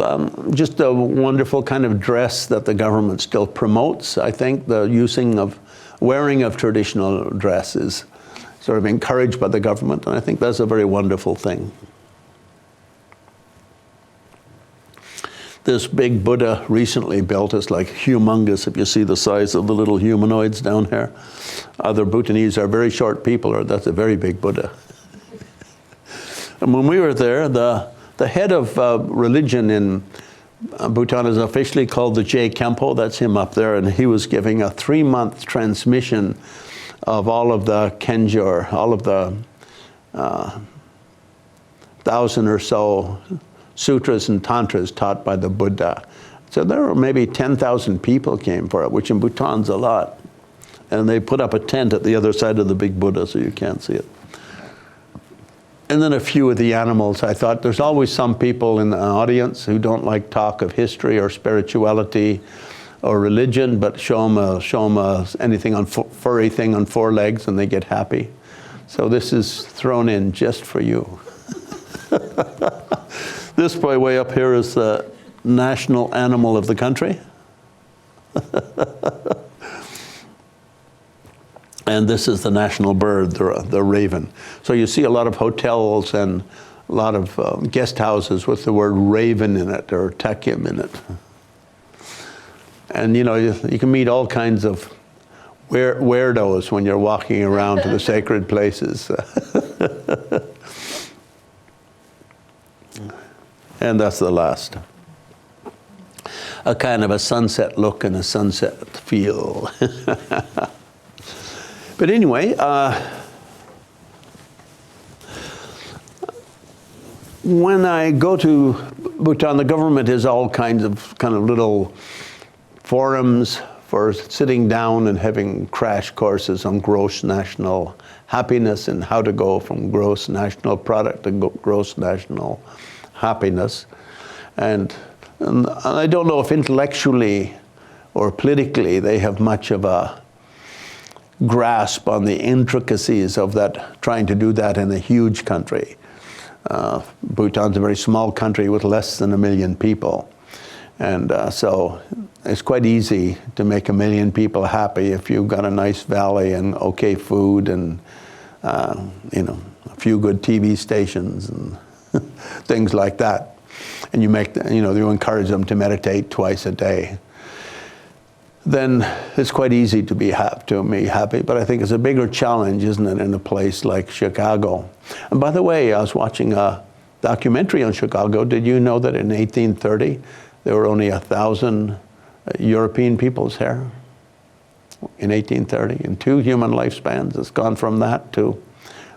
just a wonderful kind of dress that the government still promotes. I think the wearing of traditional dress is sort of encouraged by the government, and I think that's a very wonderful thing. This big Buddha recently built is like humongous if you see the size of the little humanoids down here. Other Bhutanese are very short people, or that's a very big Buddha. And when we were there, the head of religion in Bhutan is officially called the J Kempo. That's him up there, and he was giving a 3-month transmission of all of the Kenjur, all of the 1,000 or so sutras and tantras taught by the Buddha. So there were maybe 10,000 people came for it, which in Bhutan's a lot. And they put up a tent at the other side of the big Buddha so you can't see it. And then a few of the animals. I thought there's always some people in the audience who don't like talk of history or spirituality or religion, but show them anything on furry thing on 4 legs and they get happy. So this is thrown in just for you. This boy way up here is the national animal of the country. And this is the national bird, the raven. So you see a lot of hotels and a lot of guest houses with the word raven in it or takim in it. And you know, you can meet all kinds of weirdos when you're walking around to the sacred places. And that's the last. A kind of a sunset look and a sunset feel. But anyway, when I go to Bhutan, the government has all kinds of little forums for sitting down and having crash courses on gross national happiness and how to go from gross national product to gross national happiness. And I don't know if intellectually or politically they have much of a grasp on the intricacies of that, trying to do that in a huge country. Bhutan's a very small country with less than 1 million people. And so it's quite easy to make 1 million people happy if you've got a nice valley and okay food and a few good TV stations and things like that. and you encourage them to meditate twice a day, then it's quite easy to be happy. But I think it's a bigger challenge, isn't it, in a place like Chicago? And by the way, I was watching a documentary on Chicago. Did you know that in 1830 there were only 1,000 European peoples here? In 1830, in 2 human lifespans, it's gone from that to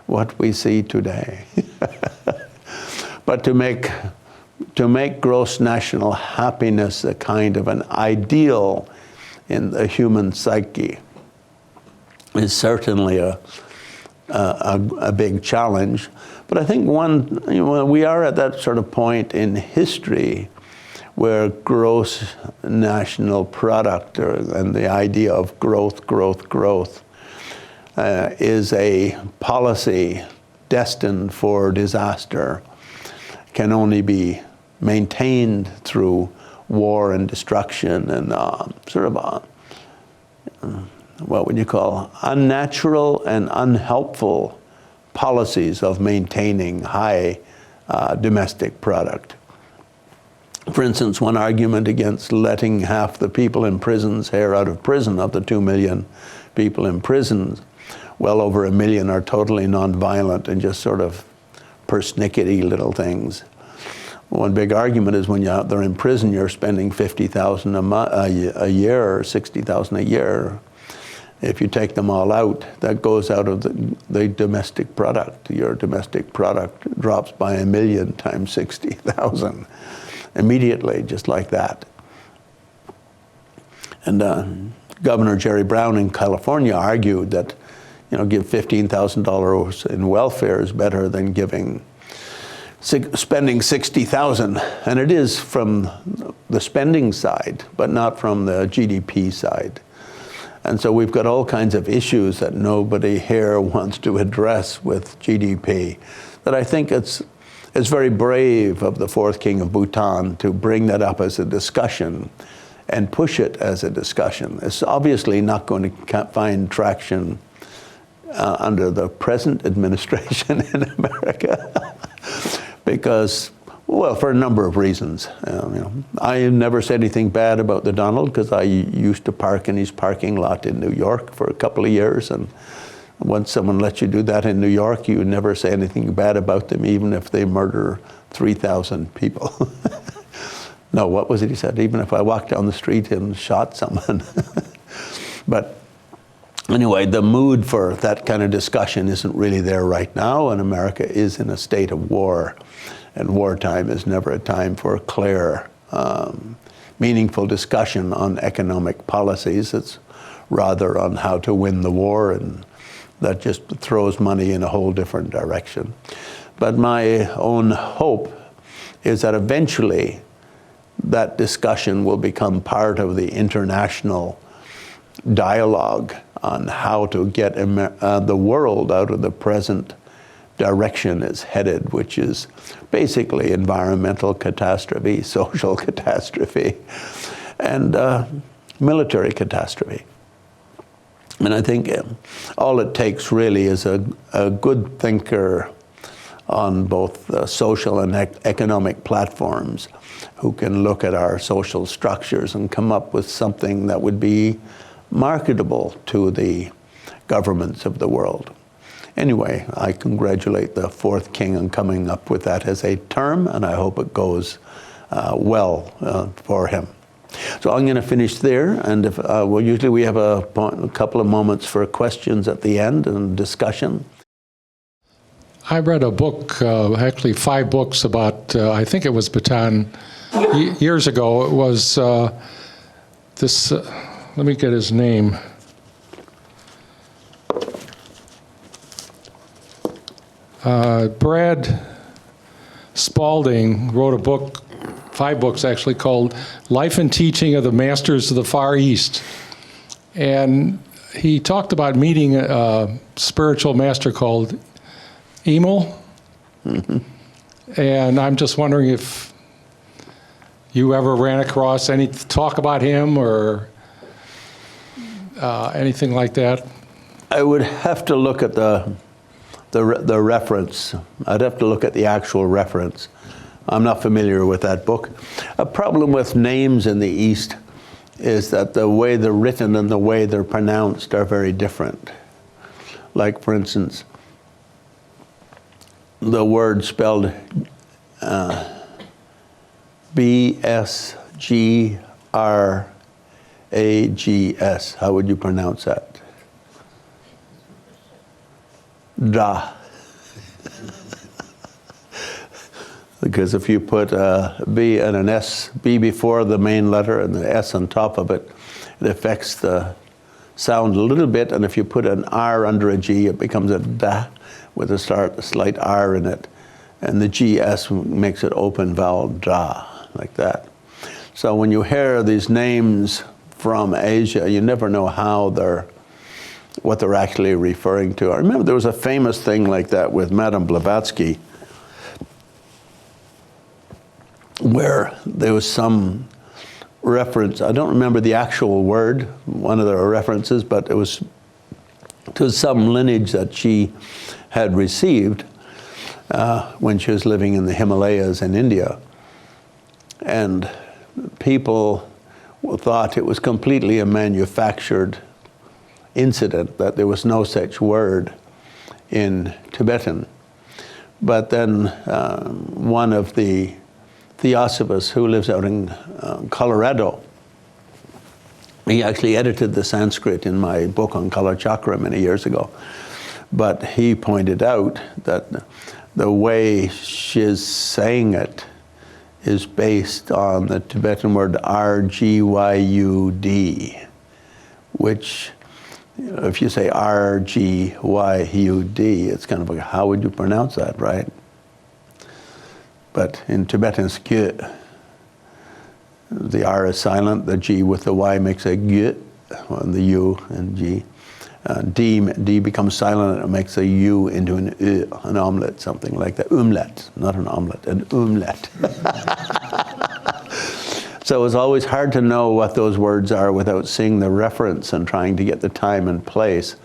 what we see today. But to make gross national happiness a kind of an ideal in the human psyche is certainly a big challenge. But I think we are at that sort of point in history where gross national product and the idea of growth is a policy destined for disaster, can only be maintained through war and destruction and what would you call unnatural and unhelpful policies of maintaining high domestic product. For instance, one argument against letting half the people in prisons here out of prison, of the 2 million people in prisons, well over 1 million are totally nonviolent and just sort of persnickety little things. One big argument is when they're in prison, you're spending $50,000 a year or $60,000 a year. If you take them all out, that goes out of the domestic product. Your domestic product drops by 1 million times 60,000 immediately, just like that. And Governor Jerry Brown in California argued that, give $15,000 in welfare is better than spending $60,000, and it is from the spending side, but not from the GDP side. And so we've got all kinds of issues that nobody here wants to address with GDP. That I think it's very brave of the 4th King of Bhutan to bring that up as a discussion and push it as a discussion. It's obviously not going to find traction under the present administration in America. Because, well, for a number of reasons. I never said anything bad about the Donald because I used to park in his parking lot in New York for a couple of years, and once someone lets you do that in New York, you never say anything bad about them, even if they murder 3,000 people. No, what was it he said? Even if I walked down the street and shot someone. But anyway, the mood for that kind of discussion isn't really there right now, and America is in a state of war. And wartime is never a time for clear, meaningful discussion on economic policies. It's rather on how to win the war, and that just throws money in a whole different direction. But my own hope is that eventually that discussion will become part of the international dialogue on how to get the world out of the present direction it's headed, which is basically environmental catastrophe, social catastrophe, and military catastrophe. And I think all it takes really is a good thinker on both social and economic platforms who can look at our social structures and come up with something that would be marketable to the governments of the world. Anyway, I congratulate the 4th King on coming up with that as a term, and I hope it goes well for him. So I'm going to finish there, and usually we have a couple of moments for questions at the end and discussion. I read a book, actually 5 books about, I think it was Bhutan, years ago. It was this, let me get his name. Brad Spalding wrote a book, 5 books actually, called Life and Teaching of the Masters of the Far East. And he talked about meeting a spiritual master called Emil. Mm-hmm. And I'm just wondering if you ever ran across any talk about him or anything like that. I would have to look at the reference. I'd have to look at the actual reference. I'm not familiar with that book. A problem with names in the East is that the way they're written and the way they're pronounced are very different. Like, for instance, the word spelled B-S-G-R-A-G-S. How would you pronounce that? Da. Because if you put a B and an S, B before the main letter and the S on top of it, it affects the sound a little bit. And if you put an R under a G, it becomes a da with a slight R in it. And the GS makes it open vowel, da, like that. So when you hear these names from Asia, you never know what they're actually referring to. I remember there was a famous thing like that with Madame Blavatsky, where there was some reference, I don't remember the actual word, one of the references, but it was to some lineage that she had received when she was living in the Himalayas in India. And people thought it was completely a manufactured incident, that there was no such word in Tibetan. But then one of the Theosophists who lives out in Colorado, he actually edited the Sanskrit in my book on Kala Chakra many years ago. But he pointed out that the way she's saying it is based on the Tibetan word R-G-Y-U-D, which, if you say R-G-Y-U-D, it's kind of like, how would you pronounce that, right? But in Tibetan, it's Gye. The R is silent, the G with the Y makes a Gye, and the U and G. D becomes silent and it makes a U into an an omelette, something like that. Omelette, not an omelette, an omelette. So it's always hard to know what those words are without seeing the reference and trying to get the time and place.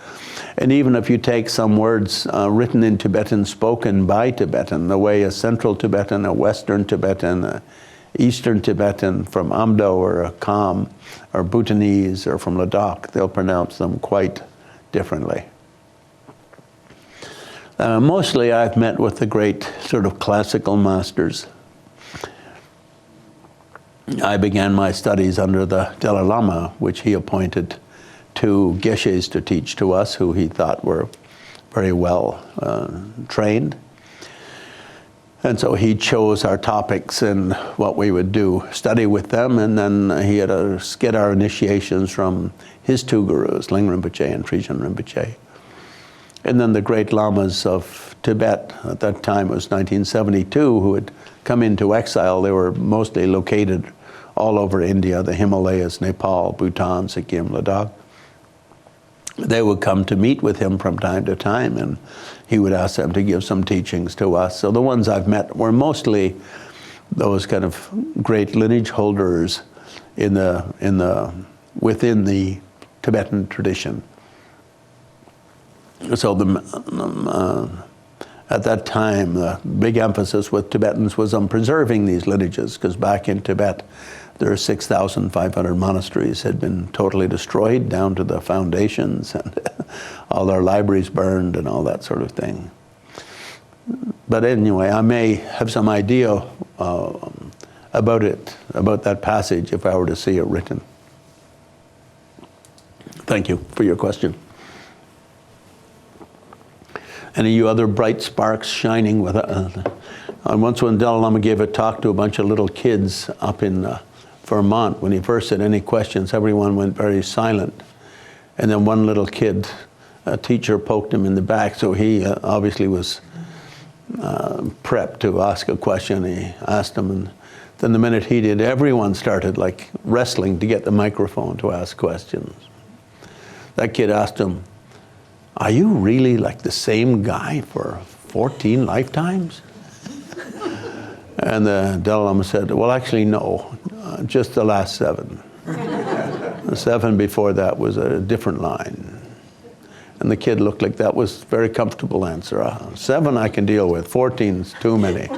And even if you take some words written in Tibetan, spoken by Tibetan, the way a Central Tibetan, a Western Tibetan, a Eastern Tibetan from Amdo or a Kham or Bhutanese or from Ladakh, they'll pronounce them quite differently. Mostly I've met with the great sort of classical masters. I began my studies under the Dalai Lama, which he appointed two geshes to teach to us, who he thought were very well trained. And so he chose our topics and what we would do, study with them, and then he had us get our initiations from his two gurus, Ling Rinpoche and Trijang Rinpoche. And then the great lamas of Tibet, at that time it was 1972, who had come into exile. They were mostly located all over India, the Himalayas, Nepal, Bhutan, Sikkim, Ladakh. They would come to meet with him from time to time, and he would ask them to give some teachings to us. So the ones I've met were mostly those kind of great lineage holders within the Tibetan tradition. So at that time, the big emphasis with Tibetans was on preserving these lineages, because back in Tibet, there are 6,500 monasteries had been totally destroyed down to the foundations, and all their libraries burned and all that sort of thing. But anyway, I may have some idea about that passage if I were to see it written. Thank you for your question. Any of you other bright sparks shining with once when Dalai Lama gave a talk to a bunch of little kids up in Vermont, when he first said any questions, everyone went very silent. And then one little kid, a teacher poked him in the back, so he obviously was prepped to ask a question. He asked him, and then the minute he did, everyone started like wrestling to get the microphone to ask questions. That kid asked him, "Are you really like the same guy for 14 lifetimes?" And the Dalai Lama said, "Well, actually, no, just the last 7. The 7 before that was a different line." And the kid looked like that was a very comfortable answer. 7 I can deal with, 14's too many.